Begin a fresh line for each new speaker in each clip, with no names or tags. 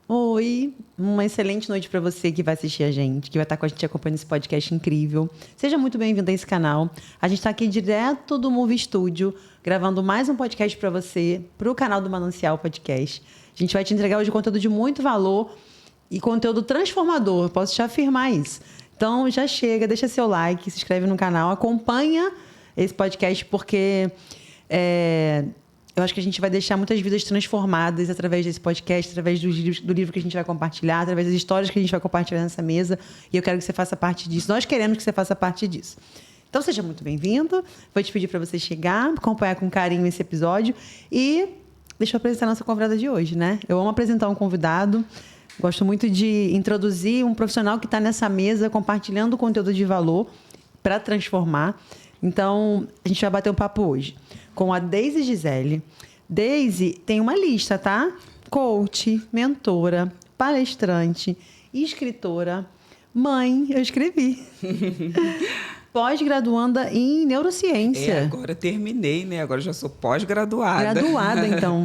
Oi, uma excelente noite para você que vai assistir a gente, que vai estar com a gente acompanhando esse podcast incrível. Seja muito bem-vindo a esse canal. A gente está aqui direto do Movie Studio, gravando mais um podcast para você, para o canal do Manancial Podcast. A gente vai te entregar hoje conteúdo de muito valor e conteúdo transformador, posso te afirmar isso. Então já chega, deixa seu like, se inscreve no canal, acompanha esse podcast porque eu acho que a gente vai deixar muitas vidas transformadas através desse podcast, através do livro que a gente vai compartilhar, através das histórias que a gente vai compartilhar nessa mesa. E eu quero que você faça parte disso. Nós queremos que você faça parte disso. Então, seja muito bem-vindo. Vou te pedir para você chegar, acompanhar com carinho esse episódio. E deixa eu apresentar a nossa convidada de hoje, né? Eu amo apresentar um convidado. Gosto muito de introduzir um profissional que está nessa mesa compartilhando conteúdo de valor para transformar. Então, a gente vai bater um papo hoje com a Deise Gisele. Deise tem uma lista, tá? Coach, mentora, palestrante, escritora, mãe, eu escrevi. Pós-graduanda em neurociência.
Agora eu terminei, né? Agora eu já sou pós-graduada.
Graduada, então.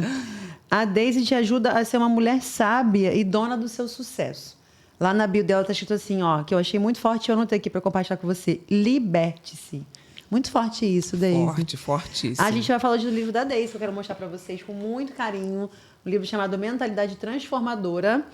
A Deise te ajuda a ser uma mulher sábia e dona do seu sucesso. Lá na bio dela tá escrito assim, ó, que eu achei muito forte e eu anotei aqui para compartilhar com você. Liberte-se. Muito forte isso, Deise.
Fortíssimo.
A gente vai falar do livro da Deise, que eu quero mostrar para vocês com muito carinho. Um livro chamado Mentalidade Transformadora.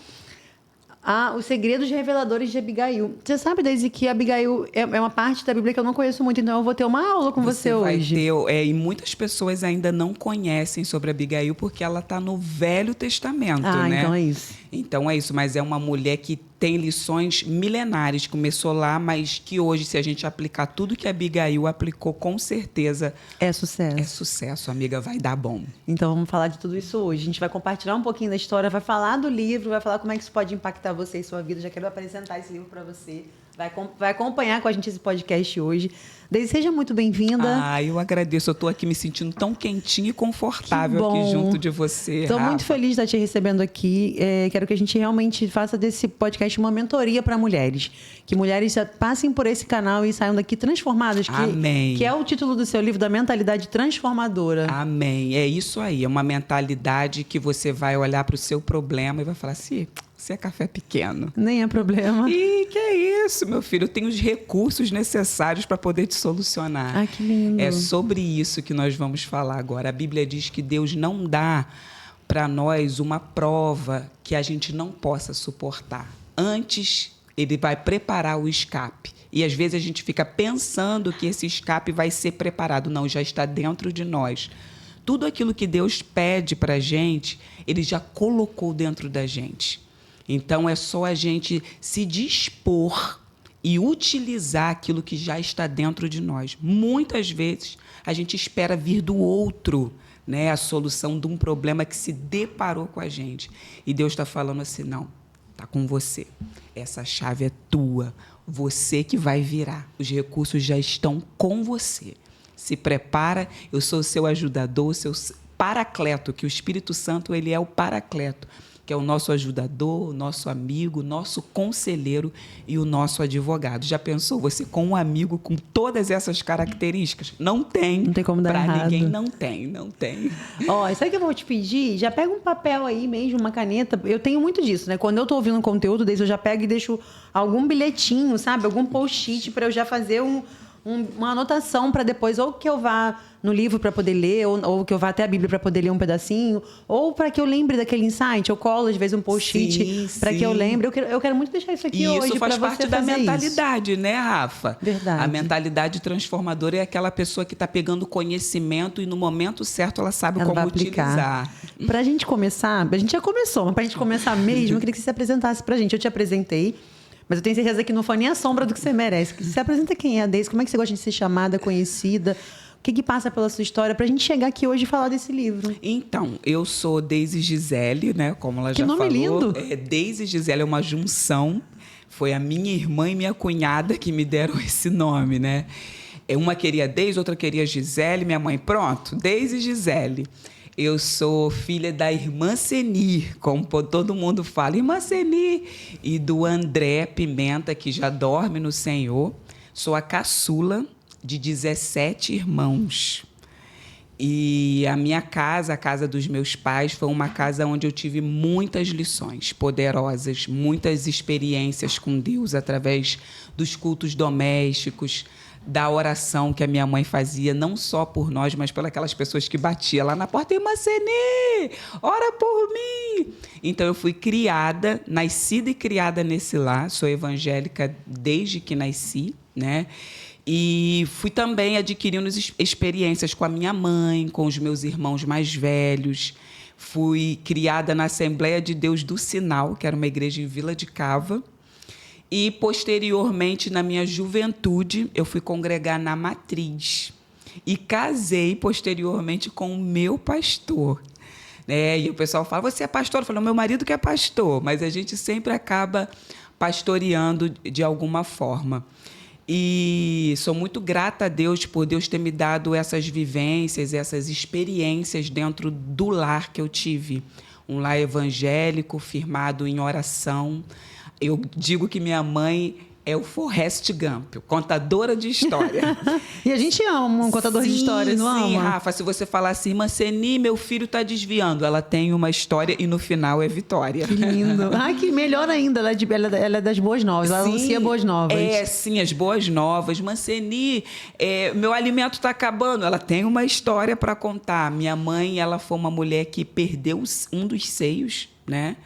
Os Segredos Reveladores de Abigail. Você sabe, Deise, que Abigail é uma parte da Bíblia que eu não conheço muito, então eu vou ter uma aula com você hoje.
E muitas pessoas ainda não conhecem sobre Abigail porque ela está no Velho Testamento, né?
Então é isso.
Então é isso, mas é uma mulher que tem lições milenares. Começou lá, mas que hoje, se a gente aplicar tudo que Abigail aplicou, com certeza...
É sucesso.
É sucesso, amiga, vai dar bom.
Então vamos falar de tudo isso hoje. A gente vai compartilhar um pouquinho da história, vai falar do livro, vai falar como é que isso pode impactar você e sua vida. Já quero apresentar esse livro para você. Vai acompanhar com a gente esse podcast hoje. Deise, seja muito bem-vinda.
Eu agradeço. Eu estou aqui me sentindo tão quentinha e confortável aqui junto de você,
Estou muito feliz de estar te recebendo aqui. Quero que a gente realmente faça desse podcast uma mentoria para mulheres. Que mulheres passem por esse canal e saiam daqui transformadas.
Amém.
Que é o título do seu livro, da Mentalidade Transformadora.
Amém. É isso aí. É uma mentalidade que você vai olhar para o seu problema e vai falar assim... Você é café pequeno.
Nem é problema.
E que é isso, meu filho? Eu tenho os recursos necessários para poder te solucionar.
Que lindo.
É sobre isso que nós vamos falar agora. A Bíblia diz que Deus não dá para nós uma prova que a gente não possa suportar. Antes, Ele vai preparar o escape. E às vezes a gente fica pensando que esse escape vai ser preparado. Não, já está dentro de nós. Tudo aquilo que Deus pede para a gente, Ele já colocou dentro da gente. Então, é só a gente se dispor e utilizar aquilo que já está dentro de nós. Muitas vezes, a gente espera vir do outro, né, a solução de um problema que se deparou com a gente. E Deus está falando assim, não, está com você. Essa chave é tua. Você que vai virar. Os recursos já estão com você. Se prepara, eu sou o seu ajudador, o seu paracleto, que o Espírito Santo ele é o paracleto, que é o nosso ajudador, o nosso amigo, o nosso conselheiro e o nosso advogado. Já pensou você com um amigo com todas essas características? Não tem.
Não tem como dar errado.
Para ninguém não tem.
Sabe o que eu vou te pedir? Já pega um papel aí mesmo, uma caneta. Eu tenho muito disso, né? Quando eu tô ouvindo um conteúdo desse, eu já pego e deixo algum bilhetinho, sabe? Algum post-it para eu já fazer uma anotação para depois, ou que eu vá no livro para poder ler, ou que eu vá até a Bíblia para poder ler um pedacinho, ou para que eu lembre daquele insight. Eu colo, às vezes, um post-it para que eu lembre. Eu quero muito deixar isso aqui hoje para você fazer isso.
Isso faz parte da mentalidade, né, Rafa?
Verdade.
A mentalidade transformadora é aquela pessoa que está pegando conhecimento e no momento certo ela sabe como utilizar.
Para a gente começar, a gente já começou, mas para a gente começar mesmo, eu queria que você se apresentasse para a gente. Eu te apresentei, mas eu tenho certeza que não foi nem a sombra do que você merece. Você apresenta quem é a Deise, como é que você gosta de ser chamada, conhecida, o que passa pela sua história, para a gente chegar aqui hoje e falar desse livro.
Então, eu sou Deise Gisele, né? Como ela já falou.
Que nome lindo!
Deise Gisele é uma junção. Foi a minha irmã e minha cunhada que me deram esse nome, né? Uma queria Deise, outra queria Gisele. Minha mãe, pronto, Deise Gisele. Eu sou filha da irmã Seni, como todo mundo fala, irmã Seni, e do André Pimenta, que já dorme no Senhor. Sou a caçula de 17 irmãos. E a minha casa, a casa dos meus pais, foi uma casa onde eu tive muitas lições poderosas, muitas experiências com Deus através dos cultos domésticos, da oração que a minha mãe fazia, não só por nós, mas por aquelas pessoas que batiam lá na porta: Irmã Senê, ora por mim. Então, eu fui criada, nascida e criada nesse lar, sou evangélica desde que nasci, né? E fui também adquirindo experiências com a minha mãe, com os meus irmãos mais velhos. Fui criada na Assembleia de Deus do Sinal, que era uma igreja em Vila de Cava. E, posteriormente, na minha juventude, eu fui congregar na Matriz. E casei, posteriormente, com o meu pastor. E o pessoal fala: você é pastor? Eu falo: meu marido que é pastor. Mas a gente sempre acaba pastoreando de alguma forma. E sou muito grata a Deus por Deus ter me dado essas vivências, essas experiências dentro do lar que eu tive. Um lar evangélico, firmado em oração. Eu digo que minha mãe é o Forrest Gump, contadora de história.
E a gente ama um contador de histórias, não ama?
Sim, Rafa, se você falar assim: Irmã Seni, meu filho está desviando, ela tem uma história e no final é vitória.
Que lindo. Que melhor ainda, ela é das boas novas, ela anuncia boas novas.
Sim, as boas novas. Irmã Seni, meu alimento está acabando, ela tem uma história para contar. Minha mãe, ela foi uma mulher que perdeu um dos seios, né?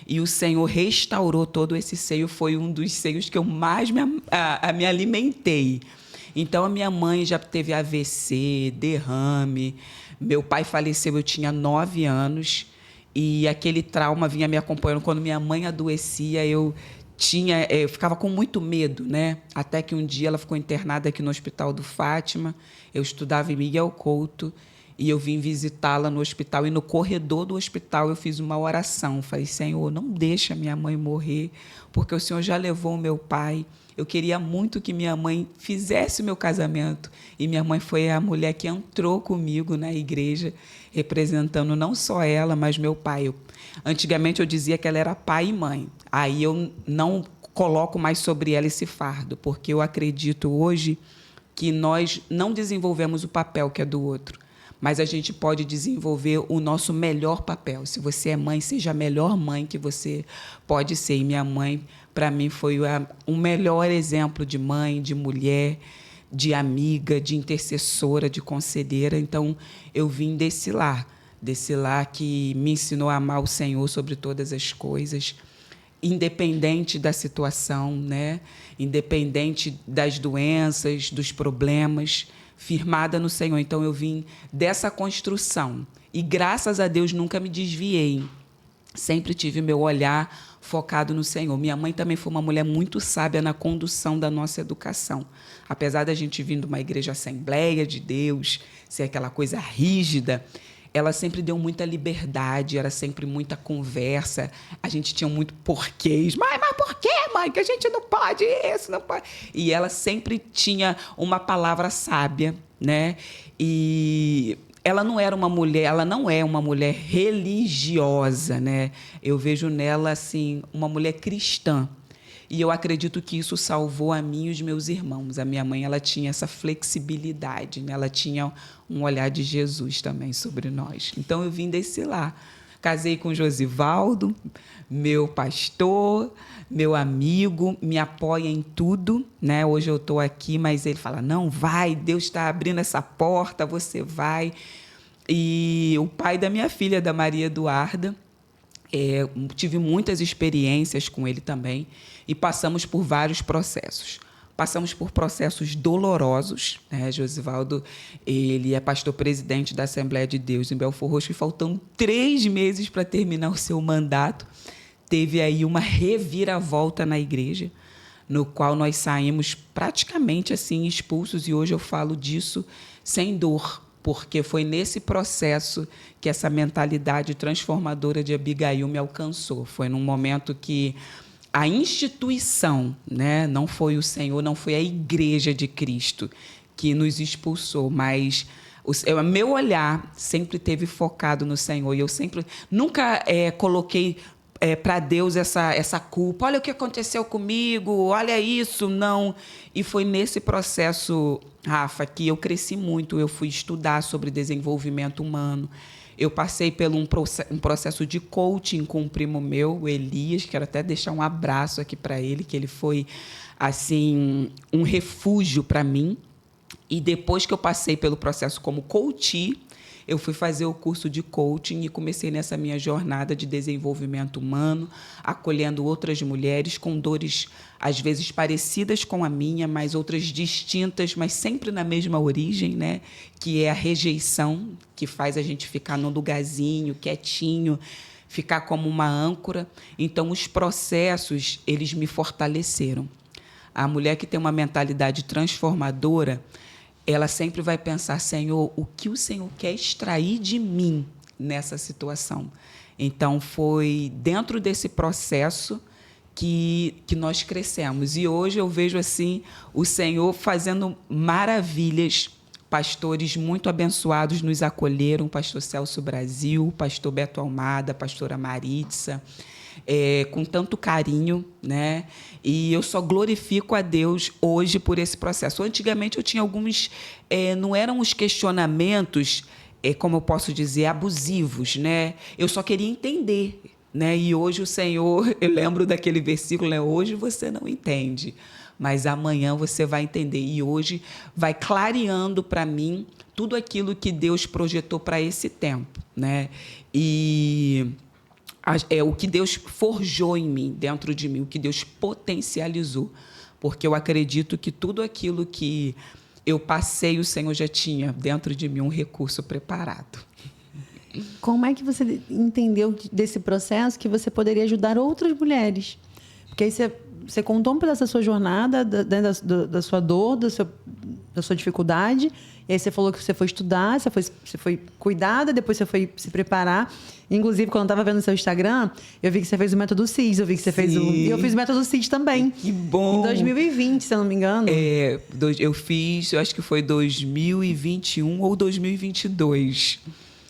E o Senhor restaurou todo esse seio. Foi um dos seios que eu mais me alimentei. Então, a minha mãe já teve AVC, derrame. Meu pai faleceu, eu tinha 9 anos. E aquele trauma vinha me acompanhando. Quando minha mãe adoecia, eu ficava com muito medo, né? Até que um dia ela ficou internada aqui no Hospital do Fátima. Eu estudava em Miguel Couto. E eu vim visitá-la no hospital, e no corredor do hospital eu fiz uma oração. Falei: Senhor, não deixa minha mãe morrer, porque o Senhor já levou o meu pai. Eu queria muito que minha mãe fizesse o meu casamento. E minha mãe foi a mulher que entrou comigo na igreja, representando não só ela, mas meu pai. Antigamente eu dizia que ela era pai e mãe. Aí eu não coloco mais sobre ela esse fardo, porque eu acredito hoje que nós não desenvolvemos o papel que é do outro, mas a gente pode desenvolver o nosso melhor papel. Se você é mãe, seja a melhor mãe que você pode ser. E minha mãe, para mim, foi o melhor exemplo de mãe, de mulher, de amiga, de intercessora, de conselheira. Então, eu vim desse lar que me ensinou a amar o Senhor sobre todas as coisas, independente da situação, né? Independente das doenças, dos problemas, firmada no Senhor. Então, eu vim dessa construção. E, graças a Deus, nunca me desviei. Sempre tive meu olhar focado no Senhor. Minha mãe também foi uma mulher muito sábia na condução da nossa educação. Apesar da gente vir de uma igreja Assembleia de Deus, ser aquela coisa rígida, ela sempre deu muita liberdade, era sempre muita conversa. A gente tinha muito porquês. Mas por que, mãe? Que a gente não pode isso, não pode. E ela sempre tinha uma palavra sábia, né? E ela não era uma mulher, ela não é uma mulher religiosa, né? Eu vejo nela, assim, uma mulher cristã. E eu acredito que isso salvou a mim e os meus irmãos. A minha mãe, ela tinha essa flexibilidade, né? Ela tinha um olhar de Jesus também sobre nós. Então, eu vim desse lar. Casei com Josivaldo, meu pastor, meu amigo, me apoia em tudo, né? Hoje eu estou aqui, mas ele fala: não, vai, Deus está abrindo essa porta, você vai. E o pai da minha filha, da Maria Eduarda, tive muitas experiências com ele também, e passamos por vários processos. Passamos por processos dolorosos, né? Josivaldo, ele é pastor-presidente da Assembleia de Deus em Belfor Roxo, e faltando 3 meses para terminar o seu mandato, teve aí uma reviravolta na igreja, no qual nós saímos praticamente assim expulsos, e hoje eu falo disso sem dor, porque foi nesse processo que essa mentalidade transformadora de Abigail me alcançou. Foi num momento que a instituição, né, não foi o Senhor, não foi a Igreja de Cristo que nos expulsou, mas o meu olhar sempre teve focado no Senhor. E eu nunca coloquei para Deus essa culpa. Olha o que aconteceu comigo, olha isso, não. E foi nesse processo, Rafa, que eu cresci muito. Eu fui estudar sobre desenvolvimento humano. Eu passei por um processo de coaching com um primo meu, o Elias. Quero até deixar um abraço aqui para ele, que ele foi assim um refúgio para mim. E depois que eu passei pelo processo como coach, eu fui fazer o curso de coaching e comecei nessa minha jornada de desenvolvimento humano, acolhendo outras mulheres com dores, às vezes, parecidas com a minha, mas outras distintas, mas sempre na mesma origem, né? Que é a rejeição, que faz a gente ficar num lugarzinho, quietinho, ficar como uma âncora. Então, os processos, eles me fortaleceram. A mulher que tem uma mentalidade transformadora, ela sempre vai pensar, Senhor, o que o Senhor quer extrair de mim nessa situação? Então, foi dentro desse processo que nós crescemos. E hoje eu vejo assim o Senhor fazendo maravilhas. Pastores muito abençoados nos acolheram, o pastor Celso Brasil, o pastor Beto Almada, a pastora Maritza, com tanto carinho, né? E eu só glorifico a Deus hoje por esse processo. Antigamente eu tinha alguns, não eram os questionamentos, como eu posso dizer, abusivos, né? Eu só queria entender, né? E hoje o Senhor, eu lembro daquele versículo, né? Hoje você não entende, mas amanhã você vai entender. E hoje vai clareando para mim tudo aquilo que Deus projetou para esse tempo, né? E o que Deus forjou em mim, dentro de mim, o que Deus potencializou. Porque eu acredito que tudo aquilo que eu passei, o Senhor já tinha dentro de mim um recurso preparado.
Como é que você entendeu desse processo que você poderia ajudar outras mulheres? Porque aí você contou um pedaço da sua jornada, da sua dor, da sua dificuldade. E aí você falou que você foi estudar, você foi cuidada, depois você foi se preparar. Inclusive, quando eu estava vendo o seu Instagram, eu vi que você fez o método CIS, eu vi que você fez e eu fiz o método CIS também.
Que bom!
Em 2020, se eu não me engano.
Eu fiz, eu acho que foi 2021 ou 2022.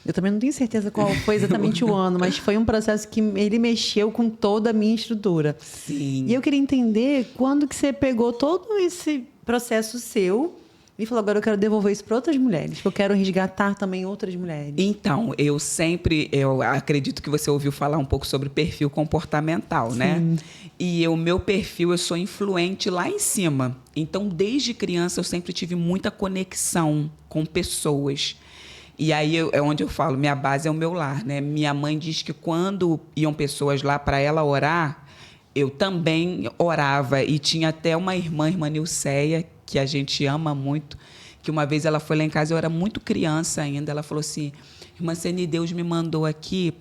Eu também não tenho certeza qual foi exatamente o ano, mas foi um processo que ele mexeu com toda a minha estrutura.
Sim.
E eu queria entender quando que você pegou todo esse processo seu e falou, agora eu quero devolver isso para outras mulheres, que eu quero resgatar também outras mulheres.
Então, eu acredito que você ouviu falar um pouco sobre perfil comportamental,
Sim.
né? E o meu perfil, eu sou influente lá em cima. Então, desde criança, eu sempre tive muita conexão com pessoas. E aí é onde eu falo, minha base é o meu lar, né? Minha mãe diz que quando iam pessoas lá para ela orar, eu também orava. E tinha até uma irmã Nilceia, que a gente ama muito, que uma vez ela foi lá em casa, eu era muito criança ainda, ela falou assim, irmã Ceni, Deus me mandou aqui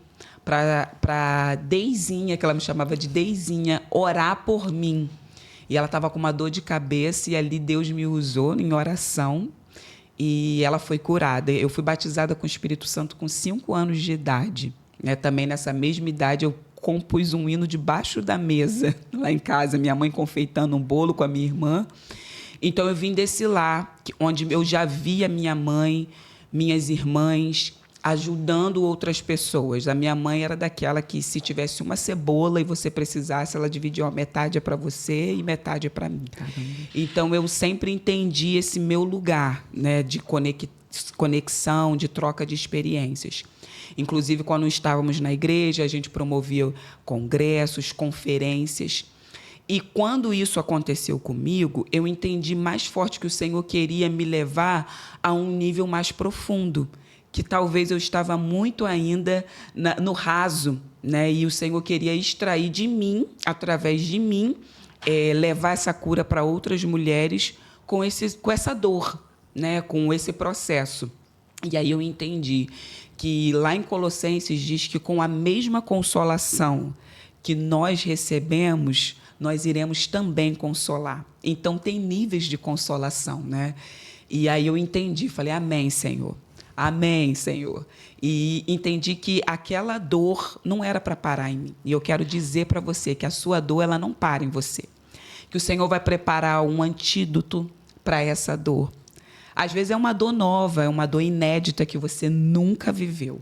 para Deizinha, que ela me chamava de Deizinha, orar por mim. E ela estava com uma dor de cabeça e ali Deus me usou em oração e ela foi curada. Eu fui batizada com o Espírito Santo com 5 anos de idade. Né? Também nessa mesma idade eu compus um hino debaixo da mesa, lá em casa, minha mãe confeitando um bolo com a minha irmã. Então, eu vim desse lar, onde eu já via minha mãe, minhas irmãs, ajudando outras pessoas. A minha mãe era daquela que, se tivesse uma cebola e você precisasse, ela dividia uma metade é para você e metade é para mim. Caramba. Então, eu sempre entendi esse meu lugar, né, de conexão, de troca de experiências. Inclusive, quando estávamos na igreja, a gente promovia congressos, conferências. E quando isso aconteceu comigo, eu entendi mais forte que o Senhor queria me levar a um nível mais profundo, que talvez eu estava muito ainda no raso, né? E o Senhor queria extrair de mim, através de mim, levar essa cura para outras mulheres com essa dor, né? Com esse processo. E aí eu entendi que lá em Colossenses diz que com a mesma consolação que nós recebemos, nós iremos também consolar. Então, tem níveis de consolação, né? E aí eu entendi, falei, amém, Senhor. Amém, Senhor. E entendi que aquela dor não era para parar em mim. E eu quero dizer para você que a sua dor, ela não para em você. Que o Senhor vai preparar um antídoto para essa dor. Às vezes é uma dor nova, é uma dor inédita que você nunca viveu.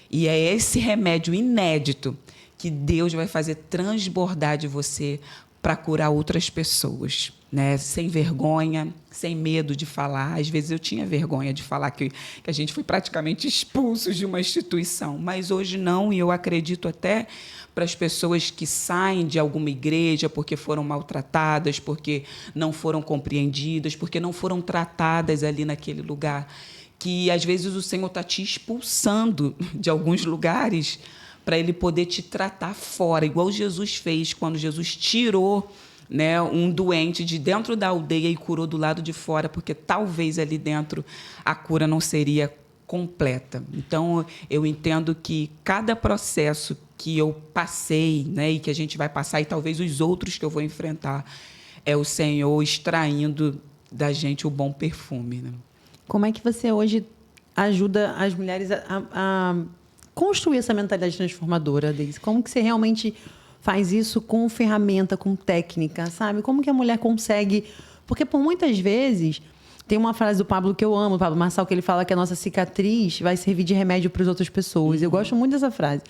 E é esse remédio inédito que Deus vai fazer transbordar de você para curar outras pessoas, né? Sem vergonha, sem medo de falar. Às vezes eu tinha vergonha de falar que a gente foi praticamente expulsos de uma instituição, mas hoje não, e eu acredito até para as pessoas que saem de alguma igreja porque foram maltratadas, porque não foram compreendidas, porque não foram tratadas ali naquele lugar, que às vezes o Senhor está te expulsando de alguns lugares para Ele poder te tratar fora, igual Jesus fez quando Jesus tirou, né, um doente de dentro da aldeia e curou do lado de fora, porque talvez ali dentro a cura não seria completa. Então, eu entendo que cada processo que eu passei, né, e que a gente vai passar, e talvez os outros que eu vou enfrentar, é o Senhor extraindo da gente o bom perfume, né?
Como é que você hoje ajuda as mulheres a construir essa mentalidade transformadora, Deise? Como que você realmente faz isso com ferramenta, com técnica, sabe? Como que a mulher consegue... Porque, por muitas vezes, tem uma frase do Pablo que eu amo, do Pablo Marçal, que ele fala que a nossa cicatriz vai servir de remédio para as outras pessoas. Eu gosto muito dessa frase.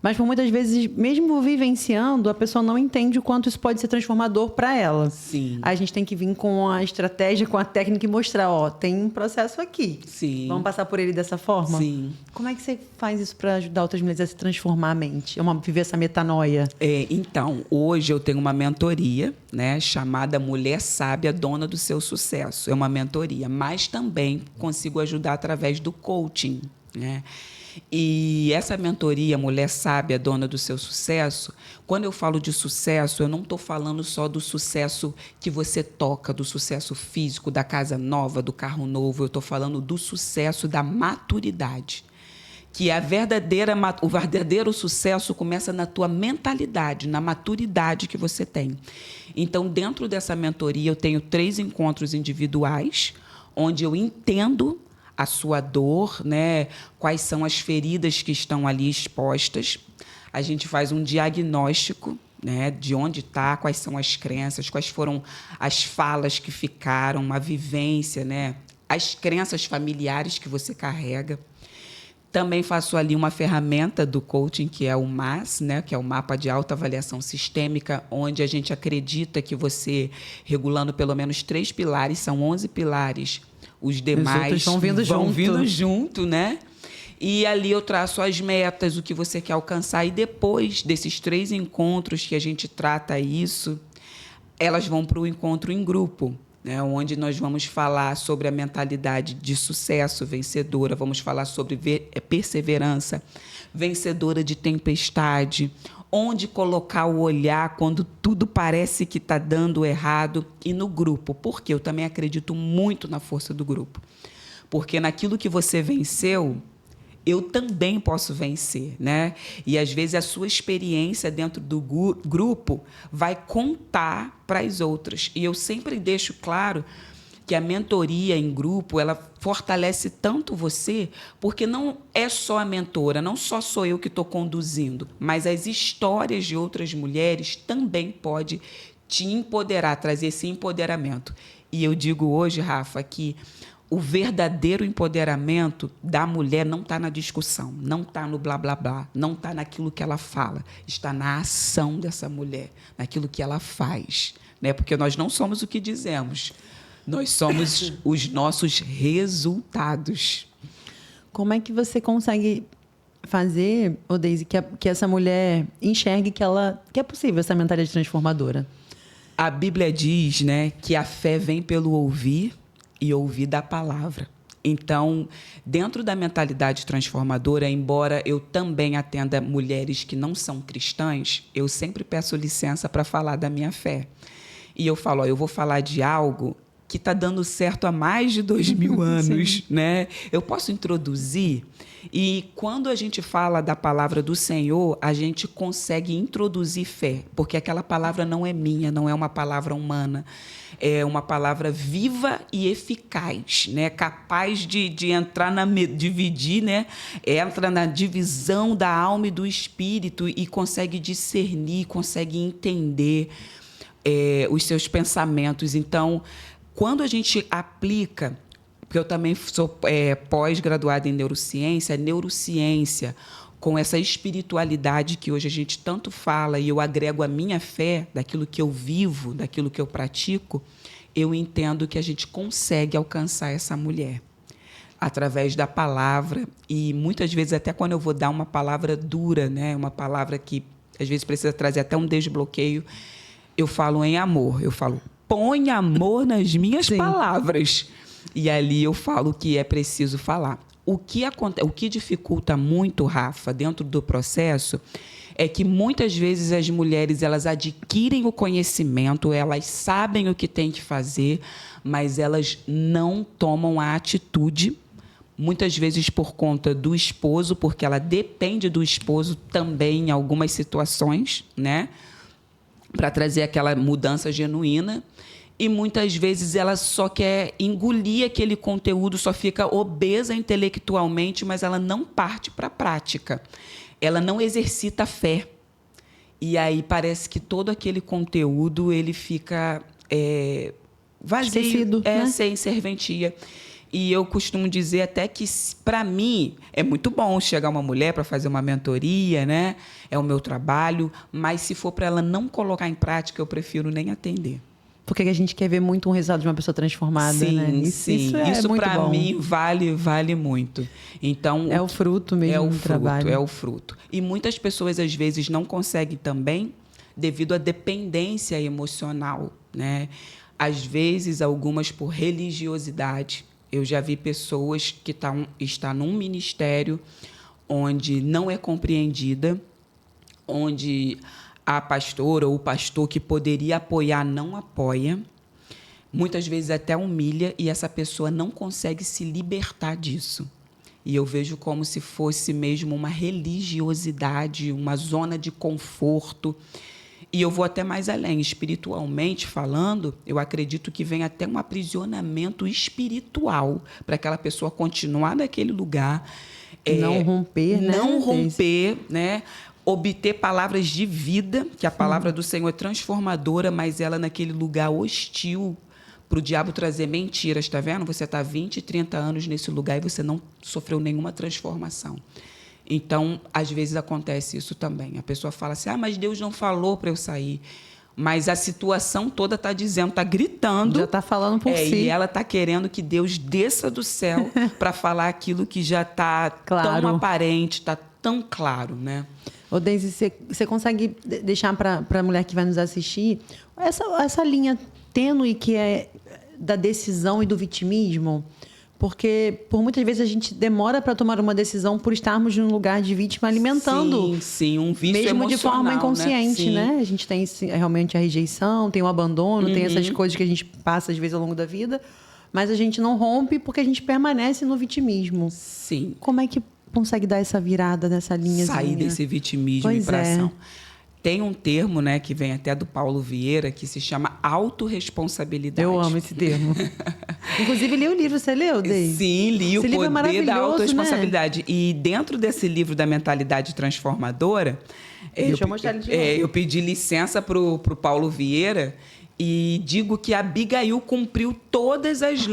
Mas, por muitas vezes, mesmo vivenciando, a pessoa não entende o quanto isso pode ser transformador para ela.
Sim.
A gente tem que vir com a estratégia, com a técnica e mostrar, ó, tem um processo aqui.
Sim.
Vamos passar por ele dessa forma?
Sim.
Como é que você faz isso para ajudar outras mulheres a se transformar a mente? Viver essa metanoia?
Então, hoje eu tenho uma mentoria, né, chamada Mulher Sábia, Dona do Seu Sucesso. É uma mentoria, mas também consigo ajudar através do coaching, né? E essa mentoria, Mulher Sábia, Dona do Seu Sucesso, quando eu falo de sucesso, eu não estou falando só do sucesso que você toca, do sucesso físico, da casa nova, do carro novo. Eu estou falando do sucesso da maturidade. Que o verdadeiro sucesso começa na tua mentalidade, na maturidade que você tem. Então, dentro dessa mentoria, eu tenho 3 encontros individuais, onde eu entendo a sua dor, né? Quais são as feridas que estão ali expostas. A gente faz um diagnóstico, né, de onde está, quais são as crenças, quais foram as falas que ficaram, a vivência, né? As crenças familiares que você carrega. Também faço ali uma ferramenta do coaching, que é o MAS, né, que é o Mapa de Autoavaliação Sistêmica, onde a gente acredita que você, regulando pelo menos 3 pilares, são 11 pilares, os demais
vão vindo
junto, né? E ali eu traço as metas, o que você quer alcançar. E depois desses 3 encontros que a gente trata isso, elas vão para o encontro em grupo, né, onde nós vamos falar sobre a mentalidade de sucesso vencedora, vamos falar sobre perseverança, vencedora de tempestade, onde colocar o olhar quando tudo parece que está dando errado, e no grupo, porque eu também acredito muito na força do grupo. Porque naquilo que você venceu, eu também posso vencer, né? E, às vezes, a sua experiência dentro do grupo vai contar para as outras. E eu sempre deixo claro que a mentoria em grupo, ela fortalece tanto você, porque não é só a mentora, não só sou eu que estou conduzindo, mas as histórias de outras mulheres também pode te empoderar, trazer esse empoderamento. E eu digo hoje, Rafa, que o verdadeiro empoderamento da mulher não está na discussão, não está no blá, blá, blá, não está naquilo que ela fala, está na ação dessa mulher, naquilo que ela faz, né? Porque nós não somos o que dizemos, nós somos os nossos resultados.
Como é que você consegue fazer, Deise, que essa mulher enxergue que é possível essa mentalidade transformadora?
A Bíblia diz, né, que a fé vem pelo ouvir e ouvir da palavra. Então, dentro da mentalidade transformadora, embora eu também atenda mulheres que não são cristãs, eu sempre peço licença para falar da minha fé. E eu falo, eu vou falar de algo que está dando certo há mais de 2000 anos, né? Eu posso introduzir? E quando a gente fala da palavra do Senhor, a gente consegue introduzir fé, porque aquela palavra não é minha, não é uma palavra humana, é uma palavra viva e eficaz, né? Capaz de entrar dividir, né? Entra na divisão da alma e do espírito e consegue discernir, consegue entender os seus pensamentos. Então, quando a gente aplica, porque eu também sou pós-graduada em neurociência com essa espiritualidade que hoje a gente tanto fala, e eu agrego a minha fé, daquilo que eu vivo, daquilo que eu pratico, eu entendo que a gente consegue alcançar essa mulher através da palavra. E muitas vezes, até quando eu vou dar uma palavra dura, né, uma palavra que às vezes precisa trazer até um desbloqueio, eu falo em amor. Eu falo, põe amor nas minhas palavras. E ali eu falo o que é preciso falar. O que dificulta muito, Rafa, dentro do processo, é que muitas vezes as mulheres elas adquirem o conhecimento, elas sabem o que têm que fazer, mas elas não tomam a atitude, muitas vezes por conta do esposo, porque ela depende do esposo também em algumas situações, né, para trazer aquela mudança genuína. E muitas vezes ela só quer engolir aquele conteúdo, só fica obesa intelectualmente, mas ela não parte para a prática. Ela não exercita a fé. E aí parece que todo aquele conteúdo ele fica vazio,
esquecido, né?
Sem serventia. E eu costumo dizer até que, para mim, é muito bom chegar uma mulher para fazer uma mentoria, né? É o meu trabalho, mas se for para ela não colocar em prática, eu prefiro nem atender.
Porque a gente quer ver muito um resultado de uma pessoa transformada,
sim,
né?
Isso para mim vale muito. Então,
é o fruto mesmo do trabalho.
É o fruto. E muitas pessoas, às vezes, não conseguem também devido à dependência emocional, né? Às vezes, algumas por religiosidade. Eu já vi pessoas que estão num ministério onde não é compreendida, onde a pastora ou o pastor que poderia apoiar não apoia, muitas vezes até humilha, e essa pessoa não consegue se libertar disso. E eu vejo como se fosse mesmo uma religiosidade, uma zona de conforto. E eu vou até mais além, espiritualmente falando, eu acredito que vem até um aprisionamento espiritual para aquela pessoa continuar naquele lugar.
Não romper, né?
Não romper, né? Obter palavras de vida, que a palavra do Senhor é transformadora, mas ela naquele lugar hostil para o diabo trazer mentiras, está vendo? Você está 20, 30 anos nesse lugar e você não sofreu nenhuma transformação. Então, às vezes acontece isso também. A pessoa fala assim, mas Deus não falou para eu sair. Mas a situação toda está dizendo, está gritando.
Já está falando por si.
E ela está querendo que Deus desça do céu para falar aquilo que já está tão aparente, está tão claro, né?
Ô, Deise, você consegue deixar para a mulher que vai nos assistir essa linha tênue que é da decisão e do vitimismo? Porque, por muitas vezes, a gente demora para tomar uma decisão por estarmos num lugar de vítima alimentando.
Sim, um vício
mesmo
emocional,
de forma inconsciente, né? A gente tem realmente a rejeição, tem o abandono, tem essas coisas que a gente passa, às vezes, ao longo da vida. Mas a gente não rompe porque a gente permanece no vitimismo.
Sim.
Como é que consegue dar essa virada nessa linha?
Sair desse vitimismo e para ação. Tem um termo, né, que vem até do Paulo Vieira, que se chama autorresponsabilidade.
Eu amo esse termo. Inclusive, li o livro. Você leu, Deise?
Sim, li
esse
o Poder da Autorresponsabilidade.
Né?
E dentro desse livro da Mentalidade Transformadora, eu pedi licença para o Paulo Vieira e digo que a Abigail cumpriu todas as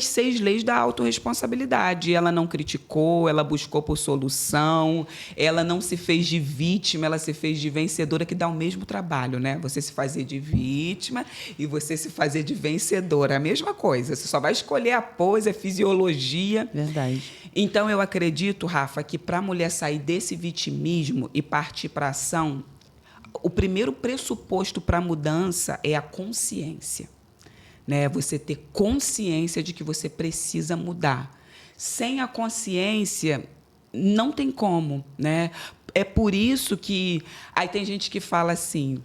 6 leis da autorresponsabilidade. Ela não criticou, ela buscou por solução, ela não se fez de vítima, ela se fez de vencedora, que dá o mesmo trabalho, né? Você se fazer de vítima e você se fazer de vencedora. É a mesma coisa, você só vai escolher a pose, a fisiologia.
Verdade.
Então, eu acredito, Rafa, que para a mulher sair desse vitimismo e partir para a ação, o primeiro pressuposto para a mudança é a consciência, né? Você ter consciência de que você precisa mudar. Sem a consciência, não tem como, né? É por isso que... Aí tem gente que fala assim,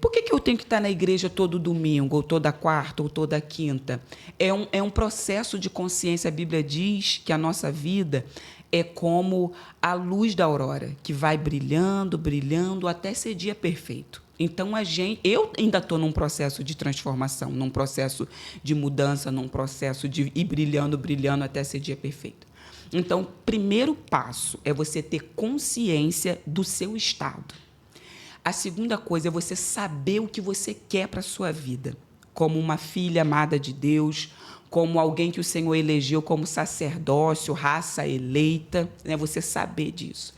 por que eu tenho que estar na igreja todo domingo, ou toda quarta, ou toda quinta? É um processo de consciência. A Bíblia diz que a nossa vida é como a luz da aurora, que vai brilhando, brilhando, até ser dia perfeito. Então, eu ainda estou num processo de transformação, num processo de mudança, num processo de ir brilhando, brilhando, até ser dia perfeito. Então, o primeiro passo é você ter consciência do seu estado. A segunda coisa é você saber o que você quer para a sua vida, como uma filha amada de Deus, como alguém que o Senhor elegeu como sacerdócio, raça eleita, né? Você saber disso.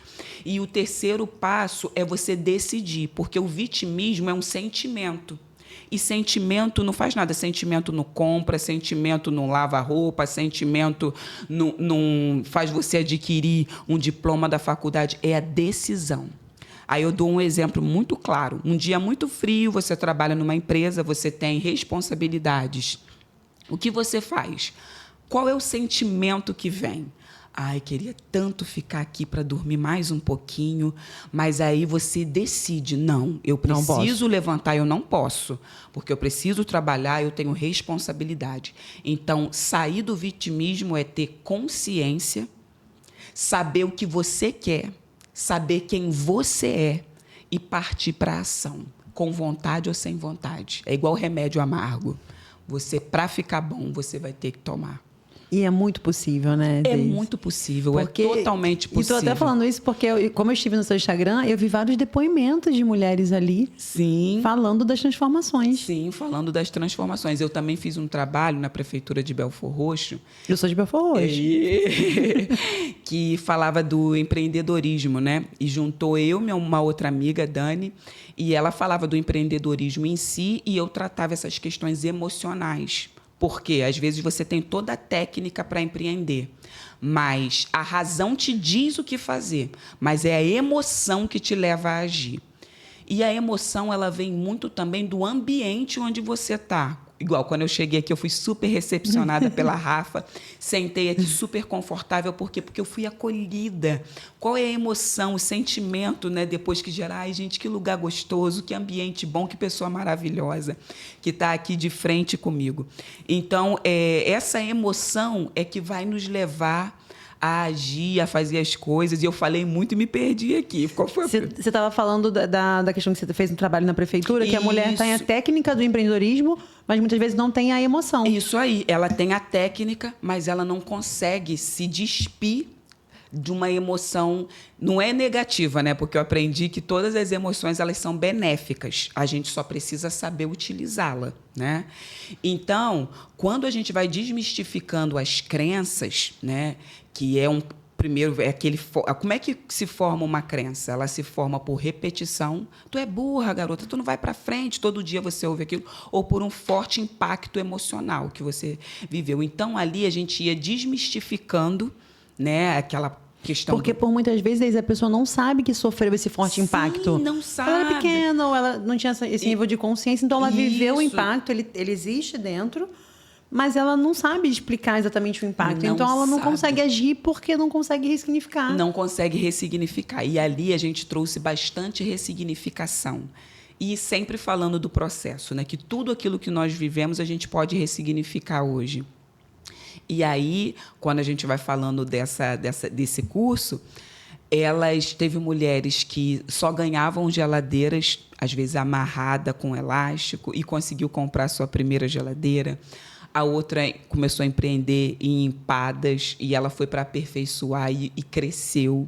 E o terceiro passo é você decidir, porque o vitimismo é um sentimento. E sentimento não faz nada. Sentimento não compra, sentimento não lava roupa, sentimento não faz você adquirir um diploma da faculdade. É a decisão. Aí eu dou um exemplo muito claro. Um dia muito frio, você trabalha numa empresa, você tem responsabilidades. O que você faz? Qual é o sentimento que vem? Ai, queria tanto ficar aqui para dormir mais um pouquinho, mas aí você decide, não, eu preciso levantar, eu não posso, porque eu preciso trabalhar, eu tenho responsabilidade. Então, sair do vitimismo é ter consciência, saber o que você quer, saber quem você é e partir para a ação, com vontade ou sem vontade. É igual remédio amargo. Você, para ficar bom, você vai ter que tomar.
E é muito possível, né?
É muito possível, porque, é totalmente possível.
E estou até falando isso porque, como eu estive no seu Instagram, eu vi vários depoimentos de mulheres ali.
Sim.
Falando das transformações.
Sim, falando das transformações. Eu também fiz um trabalho na Prefeitura de Belfor Roxo.
Eu sou de Belfor Roxo.
Que falava do empreendedorismo, né? E juntou eu e uma outra amiga, Dani, e ela falava do empreendedorismo em si e eu tratava essas questões emocionais. Porque, às vezes, você tem toda a técnica para empreender, mas a razão te diz o que fazer, mas é a emoção que te leva a agir. E a emoção, ela vem muito também do ambiente onde você está. Igual, quando eu cheguei aqui, eu fui super recepcionada pela Rafa, sentei aqui super confortável, por quê? Porque eu fui acolhida. Qual é a emoção, o sentimento, né? Depois que gerar, ai, gente, que lugar gostoso, que ambiente bom, que pessoa maravilhosa que está aqui de frente comigo. Então, essa emoção é que vai nos levar a agir, a fazer as coisas. E eu falei muito e me perdi aqui. Qual foi? Você
estava falando da questão que você fez no trabalho na prefeitura, que a mulher tem a técnica do empreendedorismo, mas muitas vezes não tem a emoção.
Isso aí. Ela tem a técnica, mas ela não consegue se despir de uma emoção. Não é negativa, né? Porque eu aprendi que todas as emoções, elas são benéficas. A gente só precisa saber utilizá-la, né? Então, quando a gente vai desmistificando as crenças, né? Que é primeiro, é aquele... Como é que se forma uma crença? Ela se forma por repetição. Tu é burra, garota, tu não vai para frente, todo dia você ouve aquilo. Ou por um forte impacto emocional que você viveu. Então, ali a gente ia desmistificando, né, aquela questão.
Porque por muitas vezes a pessoa não sabe que sofreu esse forte impacto.
Não sabe.
Ela era pequena, ou ela não tinha esse nível de consciência, então ela viveu o impacto, ele existe dentro, mas ela não sabe explicar exatamente o impacto.
Não
então ela não
sabe.
consegue agir porque não consegue ressignificar.
Não consegue ressignificar. E ali a gente trouxe bastante ressignificação. E sempre falando do processo, né? Que tudo aquilo que nós vivemos a gente pode ressignificar hoje. E aí, quando a gente vai falando desse curso, teve mulheres que só ganhavam geladeiras, às vezes amarrada com elástico, e conseguiu comprar sua primeira geladeira. A outra começou a empreender em empadas e ela foi para aperfeiçoar e cresceu.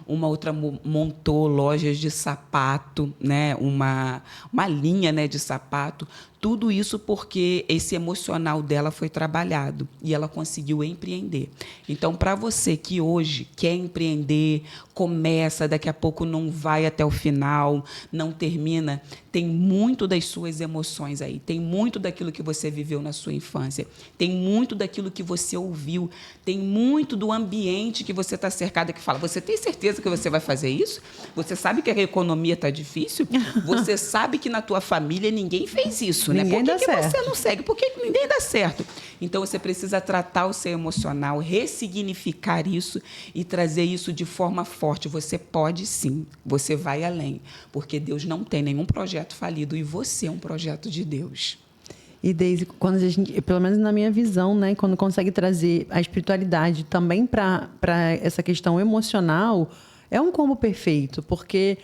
Uma outra montou lojas de sapato, né? uma linha, né, de sapato. Tudo isso porque esse emocional dela foi trabalhado e ela conseguiu empreender. Então, para você que hoje quer empreender, começa, daqui a pouco não vai até o final, não termina, tem muito das suas emoções aí, tem muito daquilo que você viveu na sua infância, tem muito daquilo que você ouviu, tem muito do ambiente que você está cercada que fala, você tem certeza que você vai fazer isso? Você sabe que a economia está difícil? Você sabe que na tua família ninguém fez isso, né? Por que você não segue? Por que ninguém dá certo? Então, você precisa tratar o seu emocional, ressignificar isso e trazer isso de forma forte. Você pode sim, você vai além, porque Deus não tem nenhum projeto falido e você é um projeto de Deus.
E Deise, quando a gente, pelo menos na minha visão, né, quando consegue trazer a espiritualidade também para essa questão emocional, é um combo perfeito, porque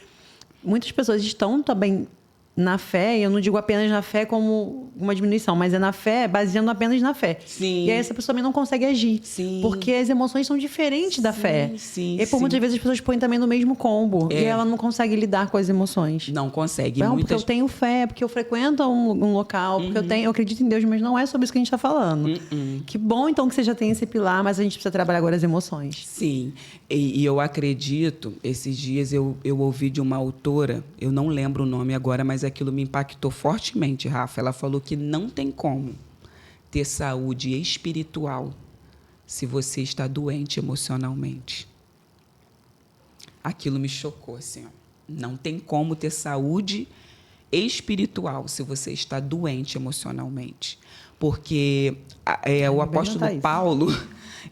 muitas pessoas estão também na fé, eu não digo apenas na fé como uma diminuição, mas é na fé, baseando apenas na fé.
Sim.
E aí essa pessoa também não consegue agir.
Sim.
Porque as emoções são diferentes da fé.
Sim,
e por muitas vezes as pessoas põem também no mesmo combo. E ela não consegue lidar com as emoções.
Não consegue.
Não, porque eu tenho fé, porque eu frequento um local, porque eu acredito em Deus, mas não é sobre isso que a gente está falando. Que bom, então, que você já tem esse pilar, mas a gente precisa trabalhar agora as emoções.
Sim. E eu acredito, esses dias eu ouvi de uma autora, eu não lembro o nome agora, mas aquilo me impactou fortemente, Rafa. Ela falou que não tem como ter saúde espiritual se você está doente emocionalmente. Aquilo me chocou, assim, ó. Não tem como ter saúde espiritual se você está doente emocionalmente. Porque o apóstolo Paulo,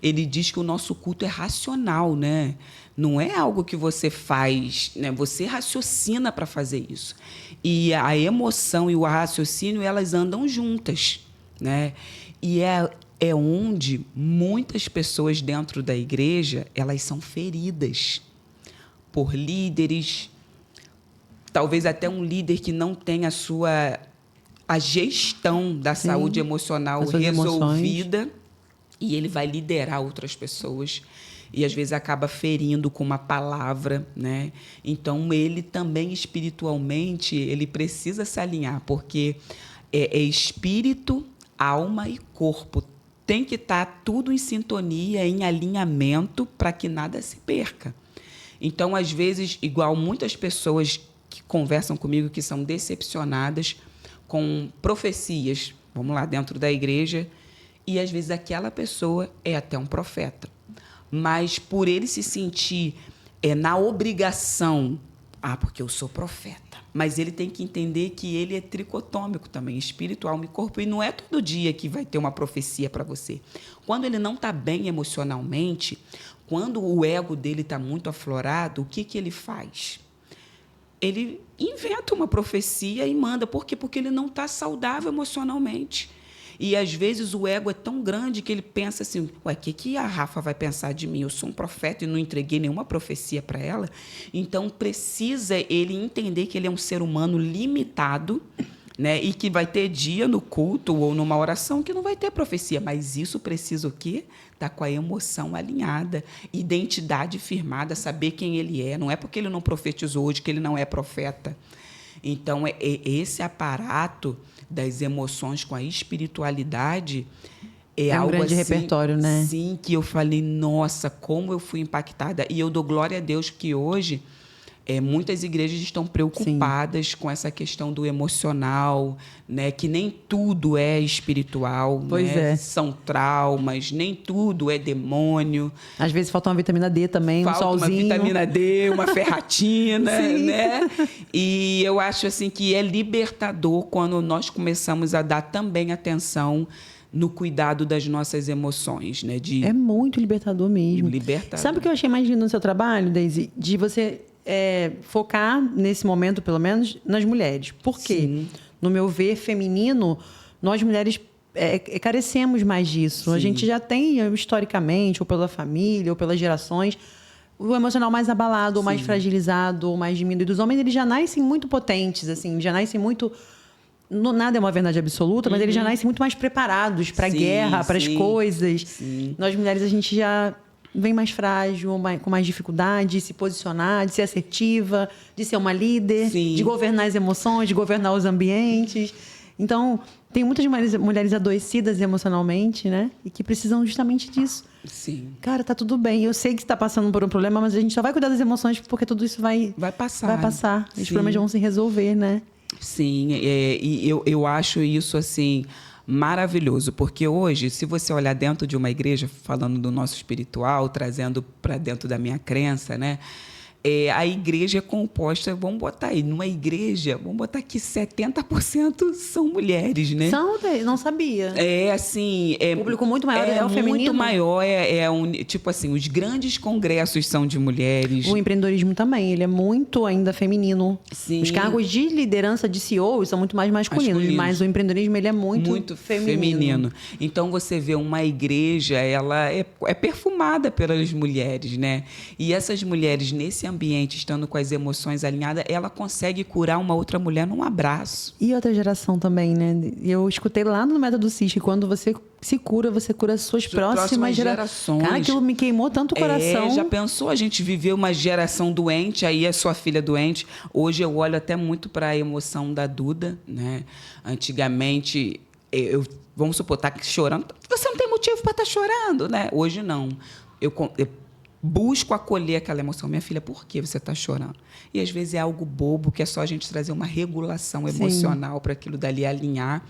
ele diz que o nosso culto é racional, né? Não é algo que você faz, né? Você raciocina para fazer isso. E a emoção e o raciocínio, elas andam juntas, né? E é onde muitas pessoas dentro da igreja, elas são feridas por líderes, talvez até um líder que não tem a gestão da saúde emocional resolvida, e ele vai liderar outras pessoas e às vezes acaba ferindo com uma palavra, né? Então ele também espiritualmente ele precisa se alinhar, porque é espírito, alma e corpo. Tem que estar tudo em sintonia, em alinhamento, para que nada se perca. Então, às vezes, igual muitas pessoas que conversam comigo que são decepcionadas com profecias, vamos lá, dentro da igreja, e às vezes aquela pessoa é até um profeta. Mas por ele se sentir na obrigação, porque eu sou profeta, mas ele tem que entender que ele é tricotômico também, espiritual e corpo, e não é todo dia que vai ter uma profecia para você. Quando ele não está bem emocionalmente, quando o ego dele está muito aflorado, o que ele faz? Ele inventa uma profecia e manda. Por quê? Porque ele não está saudável emocionalmente. E, às vezes, o ego é tão grande que ele pensa assim, o que a Rafa vai pensar de mim? Eu sou um profeta e não entreguei nenhuma profecia para ela. Então, precisa ele entender que ele é um ser humano limitado, né? E que vai ter dia no culto ou numa oração que não vai ter profecia. Mas isso precisa o quê? Estar com a emoção alinhada, identidade firmada, saber quem ele é. Não é porque ele não profetizou hoje que ele não é profeta. Então, esse aparato das emoções com a espiritualidade é algo
um grande
assim,
repertório, né?
Sim, que eu falei, nossa, como eu fui impactada. E eu dou glória a Deus que hoje muitas igrejas estão preocupadas com essa questão do emocional, né? Que nem tudo é espiritual,
pois
né? São traumas, nem tudo é demônio.
Às vezes falta uma vitamina D também, um solzinho.
Falta uma vitamina D, uma ferratina, né? E eu acho assim que é libertador quando nós começamos a dar também atenção no cuidado das nossas emoções, né?
É muito libertador mesmo.
Libertador.
Sabe o que eu achei mais lindo no seu trabalho, Daisy? De você focar, nesse momento, pelo menos, nas mulheres. Por quê? Sim. No meu ver feminino, nós mulheres carecemos mais disso. Sim. A gente já tem, historicamente, ou pela família, ou pelas gerações, o emocional mais abalado, ou mais fragilizado, ou mais diminuído. Os homens, eles já nascem muito potentes, assim, já nascem muito... Nada é uma verdade absoluta, mas eles já nascem muito mais preparados para a guerra, para as coisas. Sim. Nós, mulheres, a gente já vem mais frágil, com mais dificuldade de se posicionar, de ser assertiva, de ser uma líder, de governar as emoções, de governar os ambientes. Então, tem muitas mulheres adoecidas emocionalmente, né? E que precisam justamente disso.
Sim.
Cara, tá tudo bem. Eu sei que você está passando por um problema, mas a gente só vai cuidar das emoções porque tudo isso vai
passar.
Vai passar. Os problemas vão se resolver, né?
Sim, e eu acho isso assim maravilhoso, porque hoje, se você olhar dentro de uma igreja, falando do nosso espiritual, trazendo para dentro da minha crença, né? A igreja é composta, vamos botar aí, numa igreja, vamos botar aqui 70% são mulheres, né?
Não sabia.
Assim...
O público muito maior é o feminino?
Muito maior, tipo assim, os grandes congressos são de mulheres.
O empreendedorismo também, ele é muito ainda feminino. Sim. Os cargos de liderança de CEO são muito mais masculinos, mas o empreendedorismo, ele é muito feminino.
Então, você vê uma igreja, ela é perfumada pelas mulheres, né? E essas mulheres, nesse ambiente, estando com as emoções alinhadas, ela consegue curar uma outra mulher num abraço.
E outra geração também, né? Eu escutei lá no Método CIS que quando você se cura, você cura as suas próximas gerações. Cara, aquilo me queimou tanto o coração.
Já pensou a gente viver uma geração doente, aí a sua filha doente? Hoje eu olho até muito para a emoção da Duda, né? Antigamente, vamos supor, tá chorando. Você não tem motivo para estar chorando, né? Hoje não. Eu busco acolher aquela emoção. Minha filha, por que você está chorando? E às vezes é algo bobo, que é só a gente trazer uma regulação emocional para aquilo dali alinhar.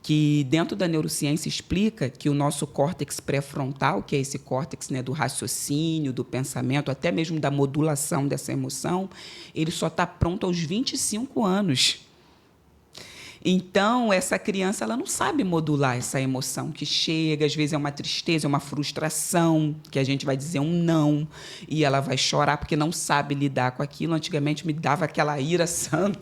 Que dentro da neurociência explica que o nosso córtex pré-frontal, que é esse córtex, né, do raciocínio, do pensamento, até mesmo da modulação dessa emoção, ele só está pronto aos 25 anos. Então, essa criança ela não sabe modular essa emoção que chega, às vezes é uma tristeza, é uma frustração, que a gente vai dizer um não, e ela vai chorar porque não sabe lidar com aquilo. Antigamente me dava aquela ira santa,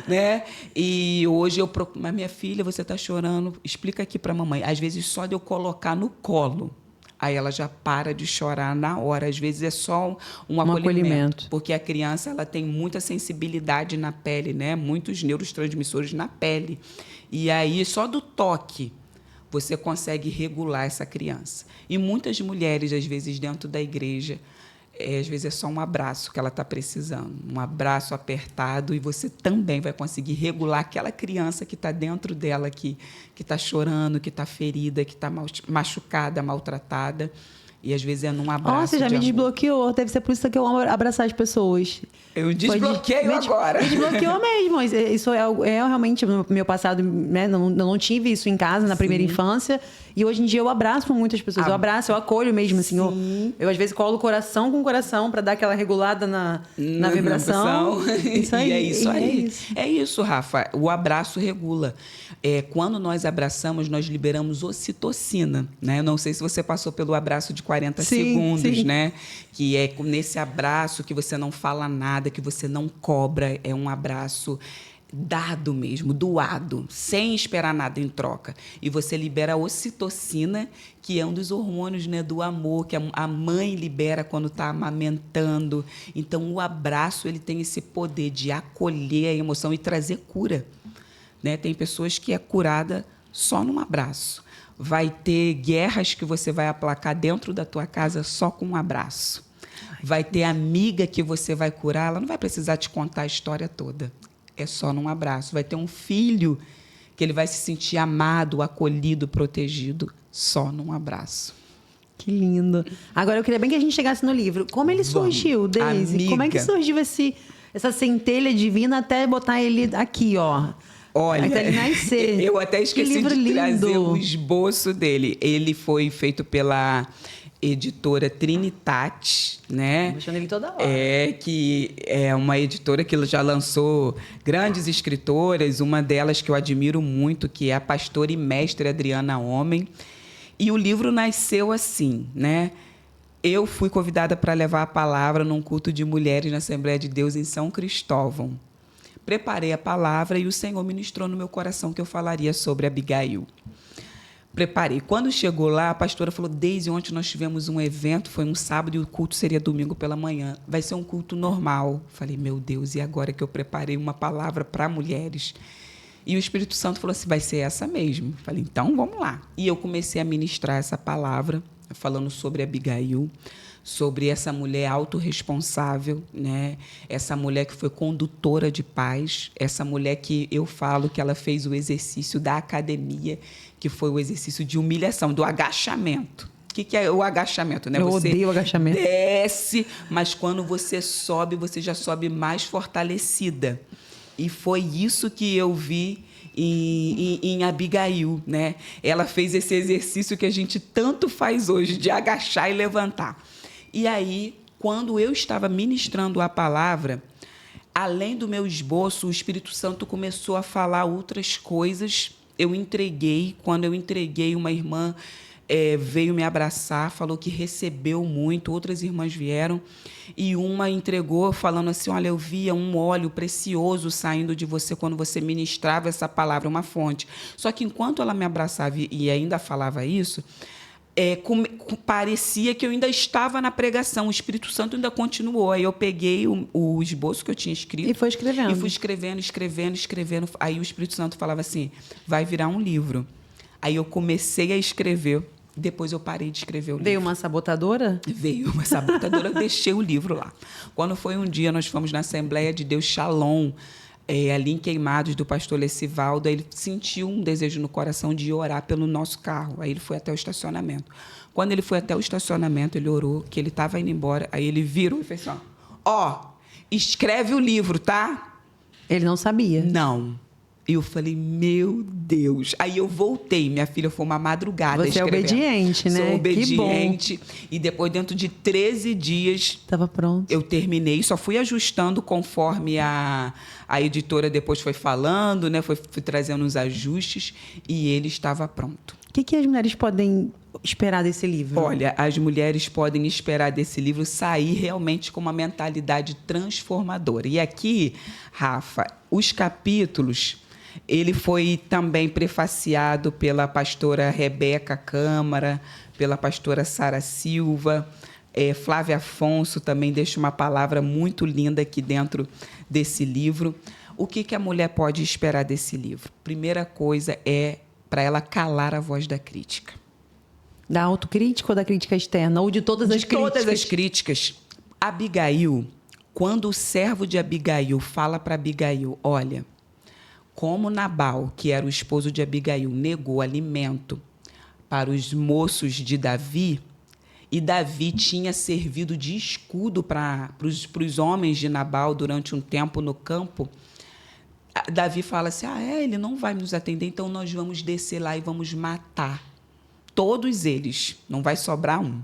né? E hoje eu procuro, mas minha filha, você está chorando, explica aqui para a mamãe. Às vezes só de eu colocar no colo, aí ela já para de chorar na hora. Às vezes é só um acolhimento. Porque a criança ela tem muita sensibilidade na pele, né? Muitos neurotransmissores na pele. E aí, só do toque, você consegue regular essa criança. E muitas mulheres, às vezes, dentro da igreja, às vezes é só um abraço que ela está precisando. Um abraço apertado, e você também vai conseguir regular aquela criança que está dentro dela, que está chorando, que está ferida, que está machucada, maltratada. E às vezes é num abraço.
Você já me desbloqueou. Deve ser por isso que eu amo abraçar as pessoas.
Eu desbloqueio agora.
Me desbloqueou mesmo. Isso é realmente no meu passado, né? Não tive isso em casa, na primeira infância. E hoje em dia eu abraço muitas pessoas. Eu abraço, eu acolho mesmo, assim. Eu às vezes colo o coração com o coração para dar aquela regulada na vibração.
Isso aí. E é isso aí. É isso, Rafa. O abraço regula. Quando nós abraçamos, nós liberamos ocitocina, né? Eu não sei se você passou pelo abraço de 40 segundos, né? Que é nesse abraço que você não fala nada, que você não cobra. É um abraço dado mesmo, doado, sem esperar nada em troca. E você libera a ocitocina, que é um dos hormônios, né, do amor, que a mãe libera quando está amamentando. Então, o abraço ele tem esse poder de acolher a emoção e trazer cura, né? Tem pessoas que é curada só num abraço. Vai ter guerras que você vai aplacar dentro da tua casa só com um abraço. Vai ter amiga que você vai curar, ela não vai precisar te contar a história toda. É só num abraço. Vai ter um filho que ele vai se sentir amado, acolhido, protegido, só num abraço.
Que lindo. Agora, eu queria bem que a gente chegasse no livro. Como ele surgiu, Deise?
Amiga.
Como é que surgiu essa centelha divina até botar ele aqui, ó?
Olha,
até ele nascer.
Eu até esqueci de trazer o esboço dele. Ele foi feito pela editora Trinitate, né?
Puxando ele toda hora.
Que é uma editora que já lançou grandes escritoras, uma delas que eu admiro muito, que é a pastora e mestre Adriana Homem. E o livro nasceu assim, né? Eu fui convidada para levar a palavra num culto de mulheres na Assembleia de Deus em São Cristóvão. Preparei a palavra e o Senhor ministrou no meu coração que eu falaria sobre Abigail. Preparei. Quando chegou lá, a pastora falou: Deise, ontem nós tivemos um evento, foi um sábado e o culto seria domingo pela manhã. Vai ser um culto normal. Falei: meu Deus, e agora que eu preparei uma palavra para mulheres? E o Espírito Santo falou assim: vai ser essa mesmo. Falei: então vamos lá. E eu comecei a ministrar essa palavra, falando sobre Abigail, sobre essa mulher autorresponsável, né? Essa mulher que foi condutora de paz, essa mulher que eu falo que ela fez o exercício da academia, que foi o exercício de humilhação, do agachamento. O que é o agachamento, né?
Eu odeio o agachamento.
Desce, mas quando você sobe, você já sobe mais fortalecida. E foi isso que eu vi em Abigail, né? Ela fez esse exercício que a gente tanto faz hoje, de agachar e levantar. E aí, quando eu estava ministrando a palavra, além do meu esboço, o Espírito Santo começou a falar outras coisas. Eu entreguei. Quando eu entreguei, uma irmã veio me abraçar, falou que recebeu muito, outras irmãs vieram, e uma entregou falando assim: olha, eu via um óleo precioso saindo de você quando você ministrava essa palavra, uma fonte. Só que enquanto ela me abraçava e ainda falava isso, parecia que eu ainda estava na pregação, o Espírito Santo ainda continuou. Aí eu peguei o esboço que eu tinha escrito.
E foi escrevendo.
E fui escrevendo. Aí o Espírito Santo falava assim, vai virar um livro. Aí eu comecei a escrever, depois eu parei de escrever o livro.
Veio uma sabotadora?
Veio uma sabotadora, eu deixei o livro lá. Quando foi um dia, nós fomos na Assembleia de Deus Shalom, ali em Queimados, do pastor Lecivaldo. Aí ele sentiu um desejo no coração de orar pelo nosso carro. Aí ele foi até o estacionamento. Quando ele foi até o estacionamento, ele orou, que ele estava indo embora. Aí ele virou e fez assim, ó, escreve o livro, tá?
Ele não sabia.
Não. E eu falei, meu Deus. Aí eu voltei. Minha filha foi uma madrugada escrevendo.
Você é obediente, né?
Sou obediente.
Que bom.
E depois, dentro de 13 dias...
Estava pronto.
Eu terminei. Só fui ajustando conforme a editora depois foi falando, né? Fui trazendo os ajustes. E ele estava pronto.
O que as mulheres podem esperar desse livro?
Olha, as mulheres podem esperar desse livro sair realmente com uma mentalidade transformadora. E aqui, Rafa, os capítulos... Ele foi também prefaciado pela pastora Rebeca Câmara, pela pastora Sara Silva. Flávia Afonso também deixa uma palavra muito linda aqui dentro desse livro. O que a mulher pode esperar desse livro? Primeira coisa é para ela calar a voz da crítica.
Da autocrítica ou da crítica externa? Ou de todas as críticas?
De todas as críticas. Abigail, quando o servo de Abigail fala para Abigail, olha... Como Nabal, que era o esposo de Abigail, negou alimento para os moços de Davi, e Davi tinha servido de escudo para os homens de Nabal durante um tempo no campo, Davi fala assim, ele não vai nos atender, então nós vamos descer lá e vamos matar todos eles, não vai sobrar um.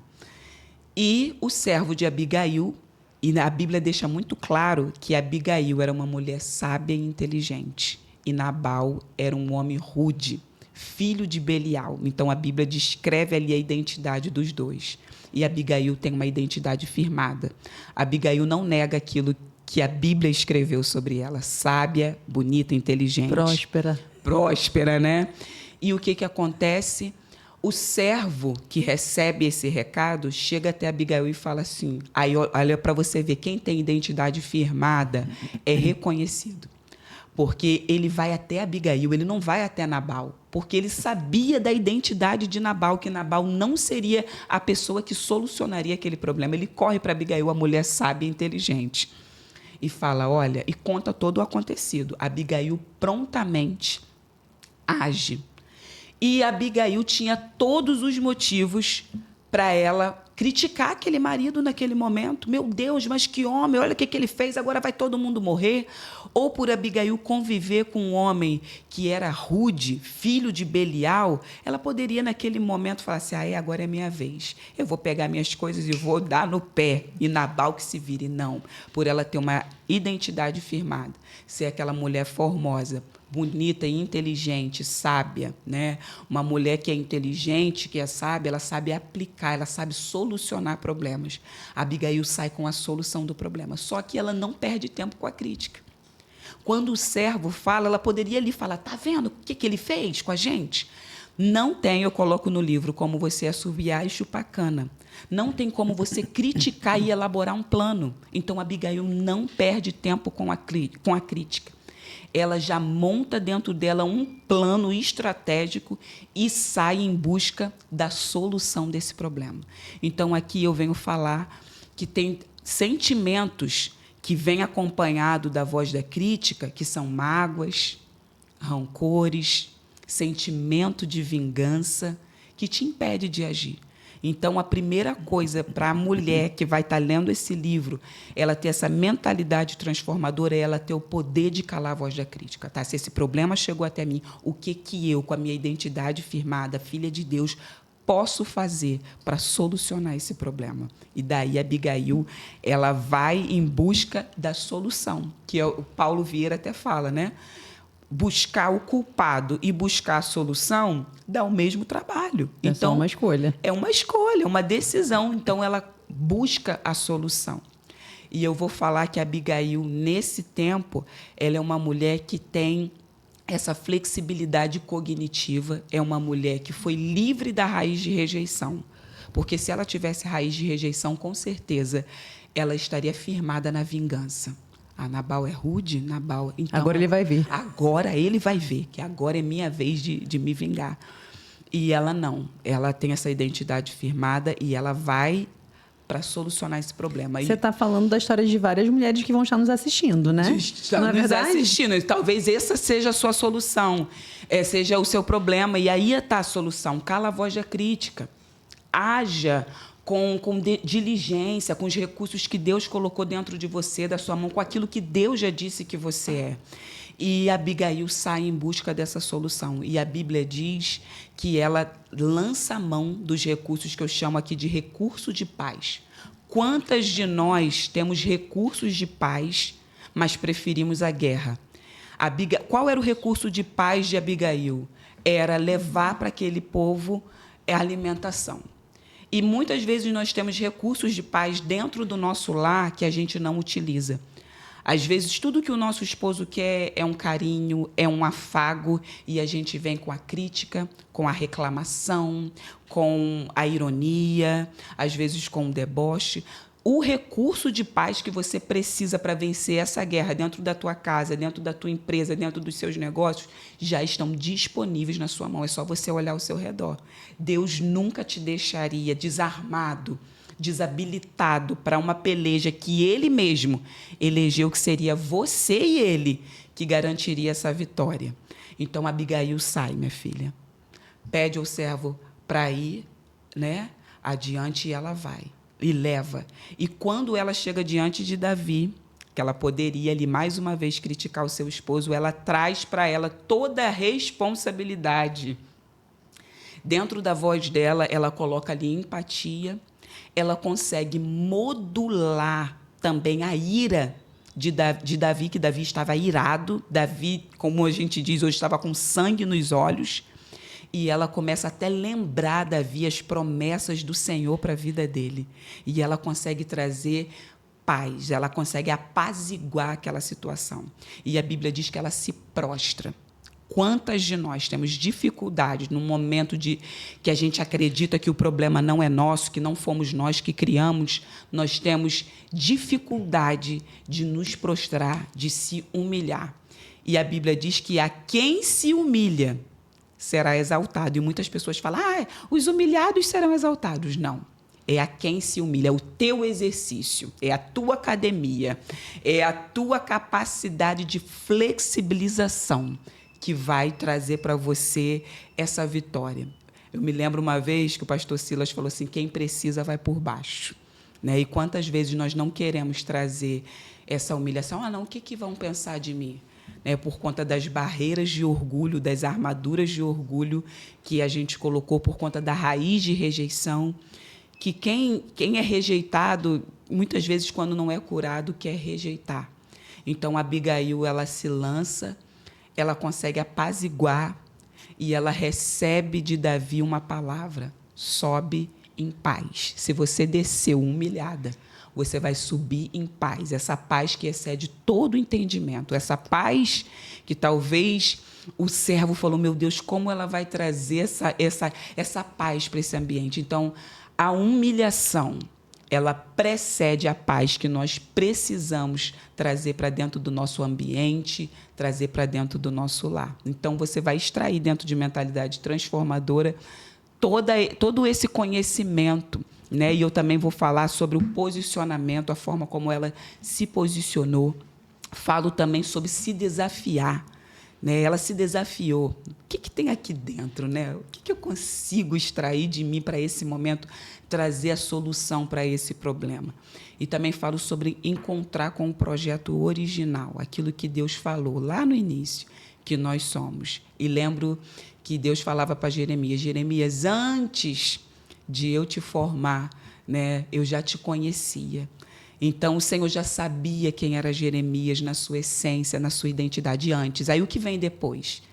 E o servo de Abigail, e a Bíblia deixa muito claro que Abigail era uma mulher sábia e inteligente, e Nabal era um homem rude, filho de Belial. Então, a Bíblia descreve ali a identidade dos dois. E Abigail tem uma identidade firmada. Abigail não nega aquilo que a Bíblia escreveu sobre ela. Sábia, bonita, inteligente.
Próspera.
Próspera, né? E o que acontece? O servo que recebe esse recado chega até Abigail e fala assim, aí olha para você ver, quem tem identidade firmada é reconhecido. Porque ele vai até Abigail, ele não vai até Nabal, porque ele sabia da identidade de Nabal, que Nabal não seria a pessoa que solucionaria aquele problema. Ele corre para Abigail, a mulher sábia e inteligente, e fala, olha, e conta todo o acontecido. Abigail prontamente age. E Abigail tinha todos os motivos para ela criticar aquele marido naquele momento. Meu Deus, mas que homem, olha o que ele fez, agora vai todo mundo morrer. Ou por Abigail conviver com um homem que era rude, filho de Belial, ela poderia naquele momento falar assim, agora é minha vez. Eu vou pegar minhas coisas e vou dar no pé. E Nabal que se vire. Não, por ela ter uma identidade firmada. Ser aquela mulher formosa, bonita e inteligente, sábia, né? Uma mulher que é inteligente, que é sábia, ela sabe aplicar, ela sabe solucionar problemas. A Abigail sai com a solução do problema, só que ela não perde tempo com a crítica. Quando o servo fala, ela poderia ali falar, tá vendo o que ele fez com a gente? Não tem, eu coloco no livro, como você assoviar e chupar cana. Não tem como você criticar e elaborar um plano. Então, a Abigail não perde tempo com a crítica. Ela já monta dentro dela um plano estratégico e sai em busca da solução desse problema. Então, aqui eu venho falar que tem sentimentos que vêm acompanhado da voz da crítica, que são mágoas, rancores, sentimento de vingança, que te impede de agir. Então, a primeira coisa para a mulher que vai estar lendo esse livro, ela ter essa mentalidade transformadora, é ela ter o poder de calar a voz da crítica. Tá? Se esse problema chegou até mim, o que eu, com a minha identidade firmada, filha de Deus, posso fazer para solucionar esse problema? E daí a Abigail, ela vai em busca da solução, que o Paulo Vieira até fala, né? Buscar o culpado e buscar a solução dá o mesmo trabalho.
Então, é uma escolha.
É uma escolha, é uma decisão. Então, ela busca a solução. E eu vou falar que a Abigail, nesse tempo, ela é uma mulher que tem essa flexibilidade cognitiva, é uma mulher que foi livre da raiz de rejeição. Porque se ela tivesse raiz de rejeição, com certeza, ela estaria firmada na vingança. Ah, Nabal é rude? Nabal... Então,
agora ele vai ver.
Agora ele vai ver, que agora é minha vez de me vingar. E ela não. Ela tem essa identidade firmada e ela vai para solucionar esse problema.
Você está falando da história de várias mulheres que vão estar nos assistindo, né?
Estão nos assistindo. E talvez essa seja a sua solução, seja o seu problema. E aí está a solução. Cala a voz da crítica. Haja com diligência, com os recursos que Deus colocou dentro de você, da sua mão, com aquilo que Deus já disse que você é. E Abigail sai em busca dessa solução. E a Bíblia diz que ela lança a mão dos recursos que eu chamo aqui de recurso de paz. Quantas de nós temos recursos de paz, mas preferimos a guerra? Qual era o recurso de paz de Abigail? Era levar para aquele povo a alimentação. E muitas vezes nós temos recursos de paz dentro do nosso lar que a gente não utiliza. Às vezes, tudo que o nosso esposo quer é um carinho, é um afago, e a gente vem com a crítica, com a reclamação, com a ironia, às vezes com o deboche. O recurso de paz que você precisa para vencer essa guerra dentro da tua casa, dentro da tua empresa, dentro dos seus negócios, já estão disponíveis na sua mão. É só você olhar ao seu redor. Deus nunca te deixaria desarmado, desabilitado para uma peleja que Ele mesmo elegeu que seria você e Ele que garantiria essa vitória. Então, Abigail sai, minha filha. Pede ao servo para ir, né, adiante, e ela vai. E leva. E quando ela chega diante de Davi, que ela poderia ali mais uma vez criticar o seu esposo, ela traz para ela toda a responsabilidade. Dentro da voz dela, ela coloca ali empatia, ela consegue modular também a ira de Davi, que Davi estava irado, Davi, como a gente diz hoje, estava com sangue nos olhos. E ela começa até a lembrar Davi as promessas do Senhor para a vida dele. E ela consegue trazer paz, ela consegue apaziguar aquela situação. E a Bíblia diz que ela se prostra. Quantas de nós temos dificuldade no momento que a gente acredita que o problema não é nosso, que não fomos nós que criamos, nós temos dificuldade de nos prostrar, de se humilhar. E a Bíblia diz que a quem se humilha será exaltado. E muitas pessoas falam, os humilhados serão exaltados. Não. É a quem se humilha, é o teu exercício, é a tua academia, é a tua capacidade de flexibilização que vai trazer para você essa vitória. Eu me lembro uma vez que o pastor Silas falou assim, quem precisa vai por baixo. Né? E quantas vezes nós não queremos trazer essa humilhação? O que vão pensar de mim? Por conta das barreiras de orgulho, das armaduras de orgulho que a gente colocou por conta da raiz de rejeição, que quem é rejeitado, muitas vezes, quando não é curado, quer rejeitar. Então, a Abigail, ela se lança, ela consegue apaziguar e ela recebe de Davi uma palavra, sobe em paz. Se você desceu humilhada, você vai subir em paz, essa paz que excede todo entendimento, essa paz que talvez o servo falou, meu Deus, como ela vai trazer essa paz para esse ambiente? Então, a humilhação, ela precede a paz que nós precisamos trazer para dentro do nosso ambiente, trazer para dentro do nosso lar. Então, você vai extrair dentro de mentalidade transformadora todo esse conhecimento, né? E eu também vou falar sobre o posicionamento, a forma como ela se posicionou. Falo também sobre se desafiar. Né? Ela se desafiou. O que tem aqui dentro? Né? O que eu consigo extrair de mim para esse momento, trazer a solução para esse problema? E também falo sobre encontrar com o projeto original, aquilo que Deus falou lá no início, que nós somos. E lembro que Deus falava para Jeremias, Jeremias, antes de eu te formar, né, eu já te conhecia. Então, o Senhor já sabia quem era Jeremias na sua essência, na sua identidade antes. Aí, o que vem depois?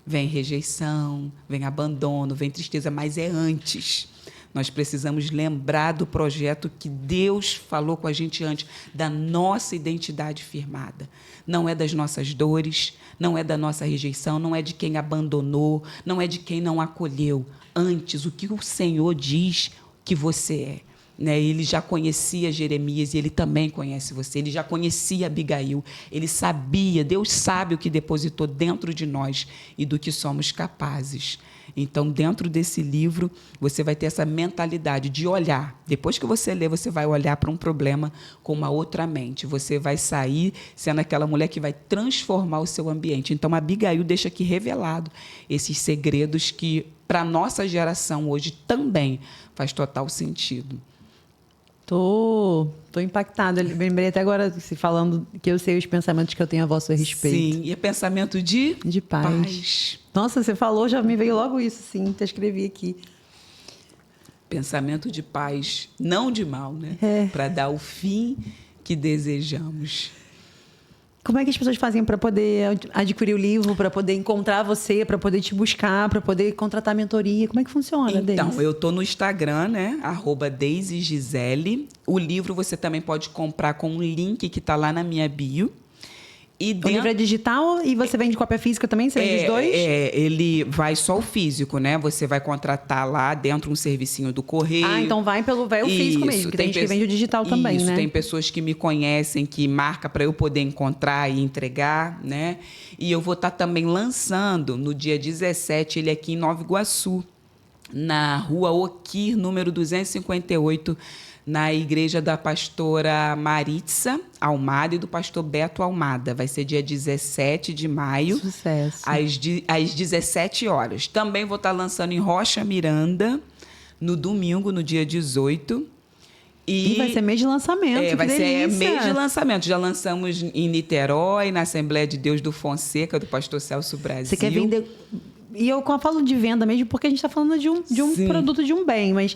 Vem rejeição, vem abandono, vem tristeza, mas é antes. Nós precisamos lembrar do projeto que Deus falou com a gente antes, da nossa identidade firmada. Não é das nossas dores, não é da nossa rejeição, não é de quem abandonou, não é de quem não acolheu. Antes, o que o Senhor diz que você é. Né? Ele já conhecia Jeremias e ele também conhece você. Ele já conhecia Abigail. Ele sabia, Deus sabe o que depositou dentro de nós e do que somos capazes. Então, dentro desse livro, você vai ter essa mentalidade de olhar. Depois que você lê, você vai olhar para um problema com uma outra mente. Você vai sair sendo aquela mulher que vai transformar o seu ambiente. Então, a Abigail deixa aqui revelado esses segredos que, para a nossa geração hoje, também faz total sentido.
Tô impactada. Lembrei até agora, se falando que eu sei os pensamentos que eu tenho a vosso respeito.
Sim, e é pensamento de
paz. Nossa, você falou, já me veio logo isso, sim, até escrevi aqui.
Pensamento de paz, não de mal, né? Para dar o fim que desejamos.
Como é que as pessoas fazem para poder adquirir o livro, para poder encontrar você, para poder te buscar, para poder contratar mentoria? Como é que funciona, Deise?
Então, eu estou no Instagram, né? @DeiseGisele. O livro você também pode comprar com um link que está lá na minha bio. E
o livro é digital e você vende cópia física também? Você vende os dois?
Ele vai só o físico, né? Você vai contratar lá dentro um servicinho do correio.
Ah, então vai o físico mesmo, que tem gente que vende o digital também, né?
Tem pessoas que me conhecem, que marca para eu poder encontrar e entregar, né? E eu vou estar também lançando no dia 17, ele aqui em Nova Iguaçu, na rua Oquir, número 258, na igreja da pastora Maritza Almada e do pastor Beto Almada. Vai ser dia 17 de maio,
Sucesso.
às 17 horas. Também vou estar lançando em Rocha Miranda, no domingo, no dia 18.
E vai ser mês de lançamento,
vai ser mês de lançamento. Já lançamos em Niterói, na Assembleia de Deus do Fonseca, do pastor Celso Brasil.
Você quer vender... E eu falo de venda mesmo, porque a gente está falando de um produto, de um bem, mas...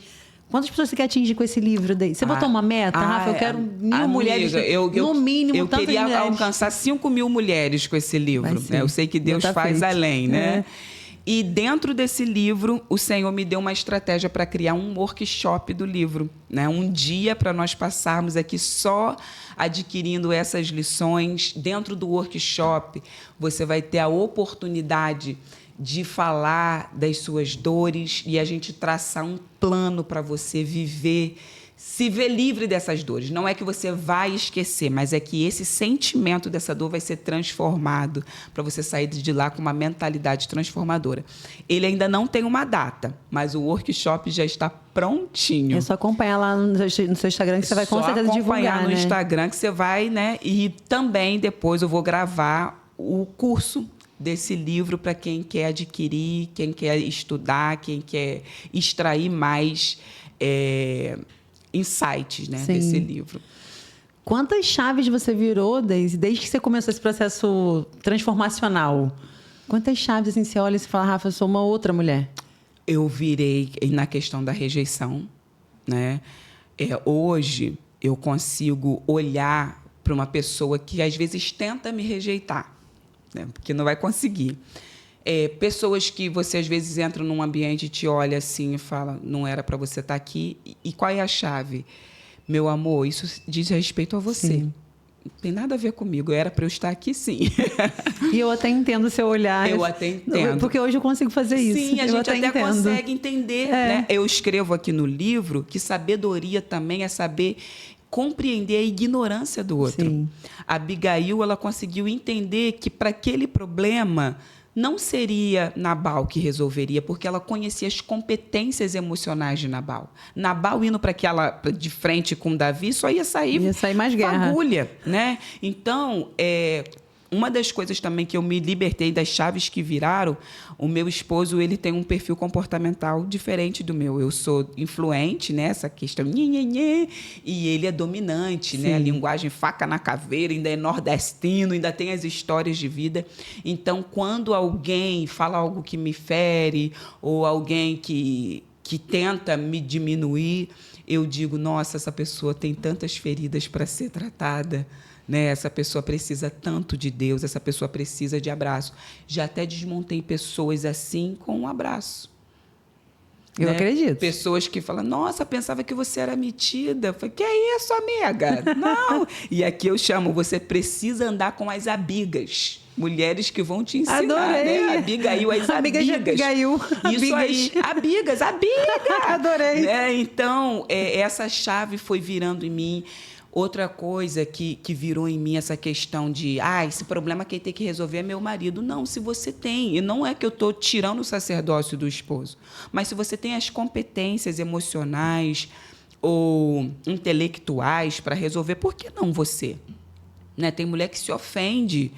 Quantas pessoas você quer atingir com esse livro? Você botou uma meta, Rafa? Eu quero 1.000 mulheres, no mínimo.
Eu queria alcançar 5.000 mulheres com esse livro. Né? Eu sei que Deus faz além, né? E dentro desse livro, o Senhor me deu uma estratégia para criar um workshop do livro. Né? Um dia para nós passarmos aqui só adquirindo essas lições. Dentro do workshop, você vai ter a oportunidade de falar das suas dores e a gente traçar um plano para você viver, se ver livre dessas dores. Não é que você vai esquecer, mas é que esse sentimento dessa dor vai ser transformado para você sair de lá com uma mentalidade transformadora. Ele ainda não tem uma data, mas o workshop já está prontinho.
É só acompanhar lá no seu Instagram que você vai com certeza divulgar,
só acompanhar no
né?
Instagram que você vai, né? E também depois eu vou gravar o curso desse livro para quem quer adquirir, quem quer estudar, quem quer extrair mais insights, né, desse livro.
Quantas chaves você virou, Deise, desde que você começou esse processo transformacional? Quantas chaves assim, você olha e fala, Rafa, eu sou uma outra mulher?
Eu virei na questão da rejeição, né? Hoje eu consigo olhar para uma pessoa que às vezes tenta me rejeitar, né? Porque não vai conseguir. Pessoas que você às vezes entra num ambiente e te olha assim e fala, não era para você estar aqui. E qual é a chave? Meu amor, isso diz respeito a você. Sim. Não tem nada a ver comigo. Era para eu estar aqui, sim.
E eu até entendo o seu olhar.
Eu até entendo.
Porque hoje eu consigo fazer isso.
Sim, a gente até consegue entender. Né? Eu escrevo aqui no livro que sabedoria também é saber compreender a ignorância do outro.
Sim.
A Abigail, ela conseguiu entender que para aquele problema não seria Nabal que resolveria, porque ela conhecia as competências emocionais de Nabal. Nabal indo para aquela de frente com Davi, só ia sair
mais guerra.
Fagulha, né? Então, uma das coisas também que eu me libertei das chaves que viraram, o meu esposo, ele tem um perfil comportamental diferente do meu. Eu sou influente, né? Essa questão, e ele é dominante, né? A linguagem faca na caveira, ainda é nordestino, ainda tem as histórias de vida. Então, quando alguém fala algo que me fere, ou alguém que tenta me diminuir, eu digo, nossa, essa pessoa tem tantas feridas para ser tratada. Né? Essa pessoa precisa tanto de Deus, essa pessoa precisa de abraço. Já até desmontei pessoas assim com um abraço.
Eu acredito.
Pessoas que falam, nossa, pensava que você era metida. Eu falei, que é isso, amiga? Não. E aqui eu chamo, você precisa andar com as amigas. Mulheres que vão te ensinar,
Adorei.
né? Abigail, as
Amigas de Abigail.
Isso aí, amigas.
Adorei.
Né? Então, essa chave foi virando em mim. Outra coisa que virou em mim, essa questão de, esse problema quem tem que resolver é meu marido. Não, se você tem, e não é que eu estou tirando o sacerdócio do esposo, mas se você tem as competências emocionais ou intelectuais para resolver, por que não você? Né? Tem mulher que se ofende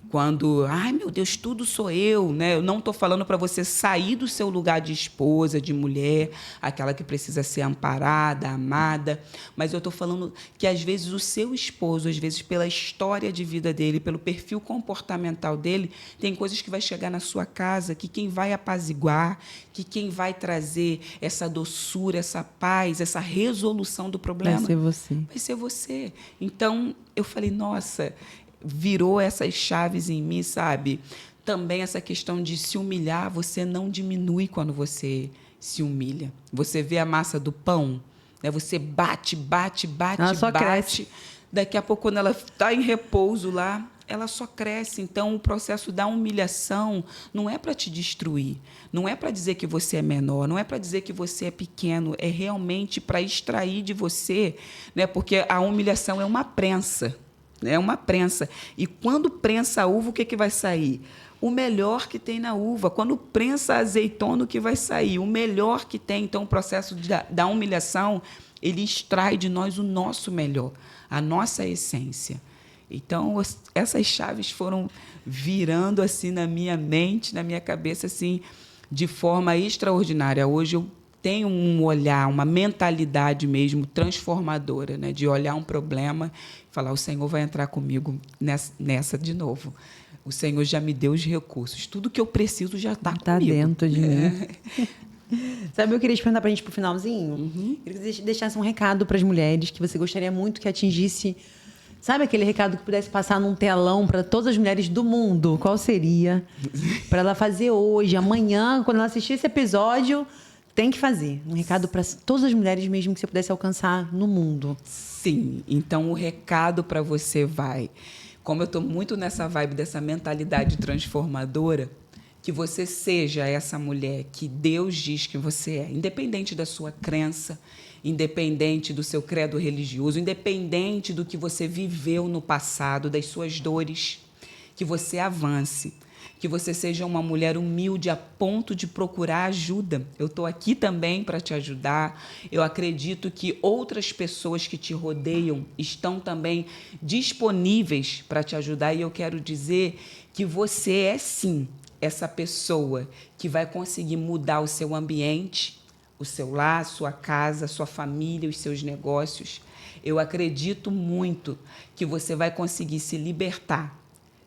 quando, meu Deus, tudo sou eu, né? Eu não estou falando para você sair do seu lugar de esposa, de mulher, aquela que precisa ser amparada, amada, mas eu estou falando que, às vezes, o seu esposo, às vezes, pela história de vida dele, pelo perfil comportamental dele, tem coisas que vai chegar na sua casa que quem vai apaziguar, que quem vai trazer essa doçura, essa paz, essa resolução do problema...
Vai ser você.
Vai ser você. Então, eu falei, nossa... virou essas chaves em mim, sabe? Também essa questão de se humilhar, você não diminui quando você se humilha. Você vê a massa do pão, né? Você bate, ela só cresce. Daqui a pouco, quando ela está em repouso lá, ela só cresce. Então, o processo da humilhação não é para te destruir, não é para dizer que você é menor, não é para dizer que você é pequeno, é realmente para extrair de você, né? Porque a humilhação é uma prensa. É uma prensa. E quando prensa a uva, o que vai sair? O melhor que tem na uva. Quando prensa a azeitona, o que vai sair? O melhor que tem. Então, o processo da humilhação, ele extrai de nós o nosso melhor, a nossa essência. Então, essas chaves foram virando assim na minha mente, na minha cabeça, assim, de forma extraordinária. Hoje eu tenho um olhar, uma mentalidade mesmo transformadora, né? De olhar um problema e falar, o Senhor vai entrar comigo nessa de novo. O Senhor já me deu os recursos. Tudo que eu preciso já está comigo.
Está dentro de mim. Sabe, eu queria te perguntar para a gente, para o finalzinho, eu queria que você deixasse um recado para as mulheres que você gostaria muito que atingisse, sabe aquele recado que pudesse passar num telão para todas as mulheres do mundo? Qual seria? Para ela fazer hoje, amanhã, quando ela assistir esse episódio... Tem que fazer. Um recado para todas as mulheres mesmo que você pudesse alcançar no mundo.
Sim. Então, o recado para você vai... Como eu estou muito nessa vibe dessa mentalidade transformadora, que você seja essa mulher que Deus diz que você é, independente da sua crença, independente do seu credo religioso, independente do que você viveu no passado, das suas dores, que você avance. Que você seja uma mulher humilde a ponto de procurar ajuda. Eu estou aqui também para te ajudar. Eu acredito que outras pessoas que te rodeiam estão também disponíveis para te ajudar. E eu quero dizer que você é, sim, essa pessoa que vai conseguir mudar o seu ambiente, o seu lar, sua casa, sua família, os seus negócios. Eu acredito muito que você vai conseguir se libertar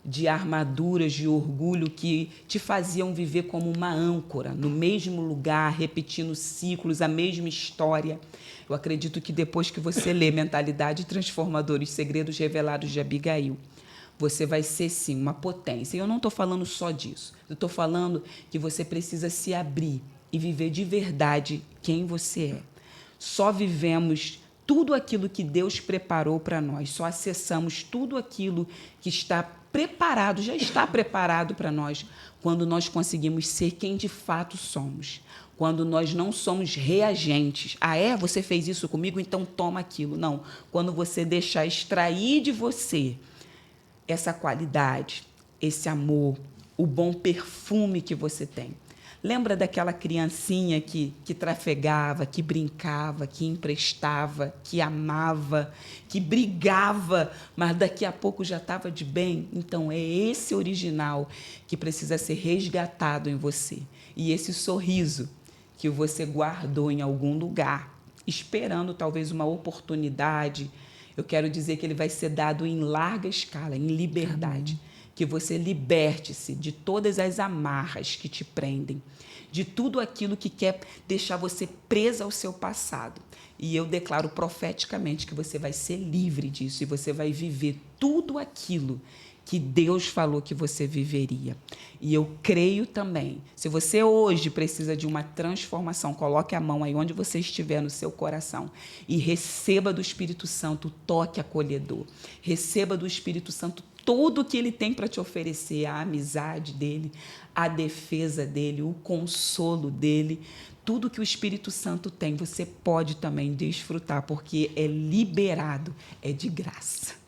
de armaduras de orgulho que te faziam viver como uma âncora, no mesmo lugar, repetindo ciclos, a mesma história. Eu acredito que depois que você lê Mentalidade Transformadora, Os Segredos Revelados de Abigail, você vai ser, sim, uma potência. E eu não estou falando só disso. Eu estou falando que você precisa se abrir e viver de verdade quem você é. Só vivemos tudo aquilo que Deus preparou para nós. Só acessamos tudo aquilo que está preparado, já está preparado para nós, quando nós conseguimos ser quem de fato somos. Quando nós não somos reagentes. Você fez isso comigo, então toma aquilo. Não. Quando você deixar extrair de você essa qualidade, esse amor, o bom perfume que você tem. Lembra daquela criancinha que trafegava, que brincava, que emprestava, que amava, que brigava, mas daqui a pouco já estava de bem? Então, é esse original que precisa ser resgatado em você. E esse sorriso que você guardou em algum lugar, esperando talvez uma oportunidade, eu quero dizer que ele vai ser dado em larga escala, em liberdade. Que você liberte-se de todas as amarras que te prendem, de tudo aquilo que quer deixar você presa ao seu passado. E eu declaro profeticamente que você vai ser livre disso e você vai viver tudo aquilo que Deus falou que você viveria. E eu creio também. Se você hoje precisa de uma transformação, coloque a mão aí onde você estiver no seu coração e receba do Espírito Santo o toque acolhedor. Receba do Espírito Santo tudo que ele tem para te oferecer, a amizade dele, a defesa dele, o consolo dele. Tudo que o Espírito Santo tem, você pode também desfrutar, porque é liberado, é de graça.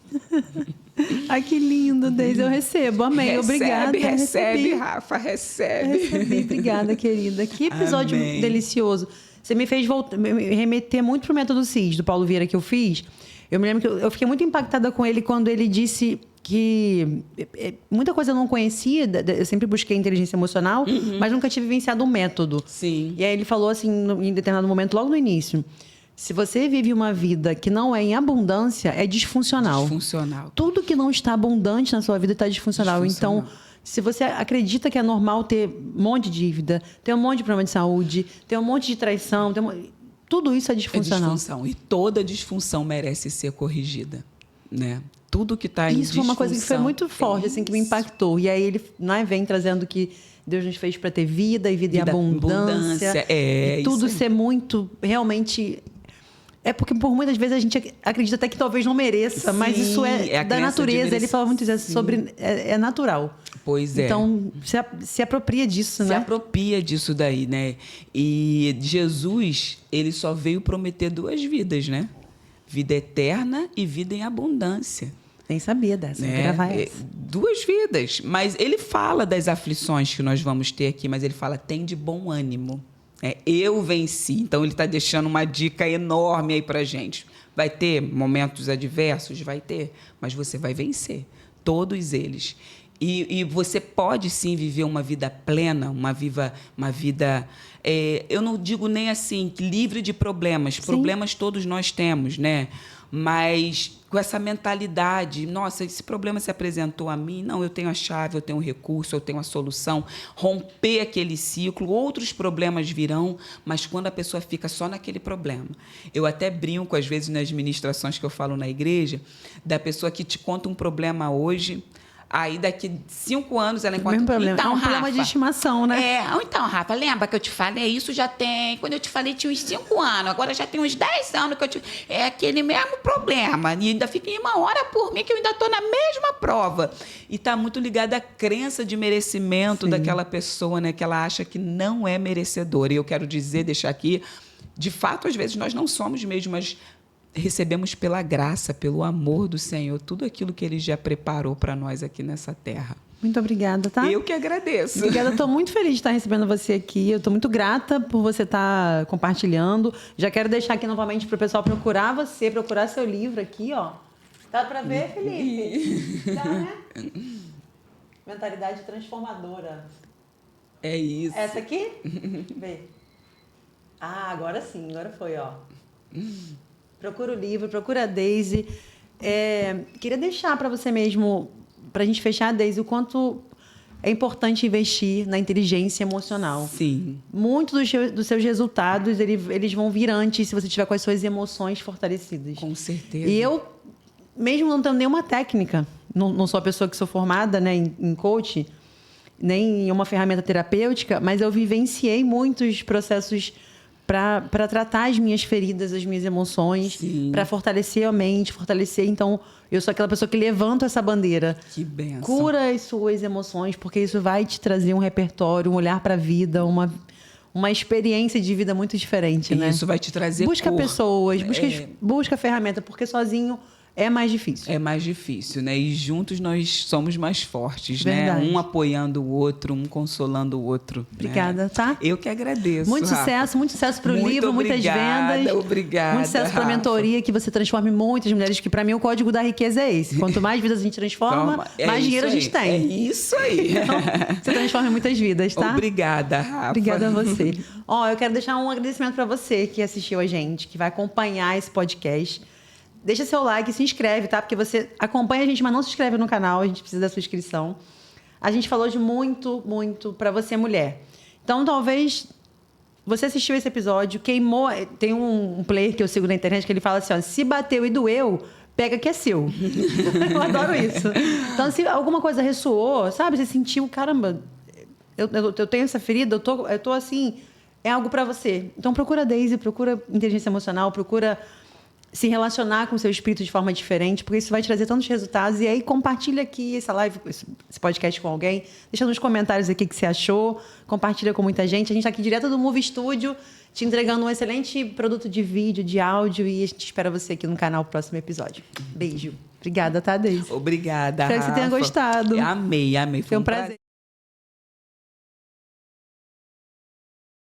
Ai, que lindo, Deise. Eu recebo. Amém. Obrigada.
Recebe, Rafa, recebe.
Recebi. Obrigada, querida. Que episódio delicioso. Você me fez me remeter muito pro Método CIS, do Paulo Vieira, que eu fiz. Eu me lembro que eu fiquei muito impactada com ele quando ele disse que muita coisa eu não conhecia, eu sempre busquei inteligência emocional, mas nunca tinha vivenciado um método.
Sim.
E aí ele falou assim, em determinado momento, logo no início: se você vive uma vida que não é em abundância, é disfuncional.
Disfuncional.
Tudo que não está abundante na sua vida está disfuncional. Então, se você acredita que é normal ter um monte de dívida, ter um monte de problema de saúde, ter um monte de traição, tudo isso é disfuncional.
É disfunção. E toda disfunção merece ser corrigida, né? Tudo que está em disfunção.
Isso foi uma coisa que foi muito forte, assim, que me impactou. E aí ele vem trazendo que Deus nos fez para ter vida e vida em abundância. E tudo ser muito, realmente... É porque, por muitas vezes, a gente acredita até que talvez não mereça, sim, mas isso é da natureza. Ele fala muito isso, sobre... É natural.
Pois é.
Então, se apropria disso, né?
Se apropria disso daí, né? E Jesus, ele só veio prometer 2 vidas, né? Vida eterna e vida em abundância.
Nem sabia dessa, vou gravar essa.
2 vidas. Mas ele fala das aflições que nós vamos ter aqui, mas ele fala, tem de bom ânimo. Eu venci. Então, ele está deixando uma dica enorme aí para gente. Vai ter momentos adversos? Vai ter. Mas você vai vencer. Todos eles. E você pode, sim, viver uma vida plena, uma vida... eu não digo nem assim, livre de problemas. Sim. Problemas todos nós temos, né? Mas com essa mentalidade, nossa, esse problema se apresentou a mim, não, eu tenho a chave, eu tenho o recurso, eu tenho a solução, romper aquele ciclo, outros problemas virão, mas quando a pessoa fica só naquele problema. Eu até brinco, às vezes, nas ministrações que eu falo na igreja, da pessoa que te conta um problema hoje, aí daqui 5 anos ela encontra...
Então, é um problema de estimação, né?
Então, Rafa, lembra que eu te falei? Isso já tem... Quando eu te falei, tinha uns 5 anos. Agora já tem uns 10 anos que eu te... É aquele mesmo problema. E ainda fica em uma hora por mim que eu ainda estou na mesma prova. E está muito ligada à crença de merecimento, sim, daquela pessoa, né? Que ela acha que não é merecedora. E eu quero dizer, deixar aqui, de fato, às vezes nós não somos mesmo, mas... recebemos pela graça, pelo amor do Senhor, tudo aquilo que Ele já preparou para nós aqui nessa terra.
Muito obrigada, tá?
Eu que agradeço.
Obrigada, estou muito feliz de estar recebendo você aqui. Eu estou muito grata por você estar compartilhando. Já quero deixar aqui novamente para o pessoal procurar você, procurar seu livro aqui, ó. Dá para ver, Felipe? Dá, né? Mentalidade transformadora.
É isso.
Essa aqui? Vê. Agora sim, agora foi, ó. Procura o livro, procura a Deise. Queria deixar para você mesmo, para a gente fechar, Deise, o quanto é importante investir na inteligência emocional.
Sim.
Muitos dos seus resultados, eles vão vir antes se você tiver com as suas emoções fortalecidas.
Com certeza.
E eu, mesmo não tendo nenhuma técnica, não sou a pessoa que sou formada, né, em coach, nem em uma ferramenta terapêutica, mas eu vivenciei muitos processos para tratar as minhas feridas, as minhas emoções, para fortalecer a mente, fortalecer. Então, eu sou aquela pessoa que levanta essa bandeira.
Que bênção.
Cura as suas emoções, porque isso vai te trazer um repertório, um olhar para a vida, uma experiência de vida muito diferente, né?
Isso vai te trazer
Busca
cor.
Pessoas, busca ferramenta, porque sozinho é mais difícil.
É mais difícil, né? E juntos nós somos mais fortes,
verdade,
né? Um apoiando o outro, um consolando o outro.
Obrigada,
né?
tá?
Eu que agradeço.
Muito sucesso para o livro, muitas vendas.
Obrigada.
Muito sucesso para a mentoria, que você transforme muitas mulheres, que para mim o código da riqueza é esse. Quanto mais vidas a gente transforma, mais dinheiro a gente tem.
É isso aí.
Então, você transforma muitas vidas, tá?
Obrigada, Rafa.
Obrigada a você. Eu quero deixar um agradecimento para você que assistiu a gente, que vai acompanhar esse podcast. Deixa seu like e se inscreve, tá? Porque você acompanha a gente, mas não se inscreve no canal. A gente precisa da sua inscrição. A gente falou de muito para você, mulher. Então, talvez você assistiu esse episódio, queimou... Tem um player que eu sigo na internet que ele fala assim, ó, se bateu e doeu, pega que é seu. Eu adoro isso. Então, se alguma coisa ressoou, sabe? Você sentiu, caramba, eu tenho essa ferida, eu tô assim, é algo para você. Então, procura a Daisy, procura inteligência emocional, procura se relacionar com o seu espírito de forma diferente, porque isso vai trazer tantos resultados. E aí, compartilha aqui essa live, esse podcast com alguém. Deixa nos comentários aqui o que você achou. Compartilha com muita gente. A gente está aqui direto do Movie Studio, te entregando um excelente produto de vídeo, de áudio. E a gente espera você aqui no canal no próximo episódio. Beijo. Obrigada, tá, Daisy?
Obrigada,
Espero que você tenha gostado.
Amei.
Foi um prazer.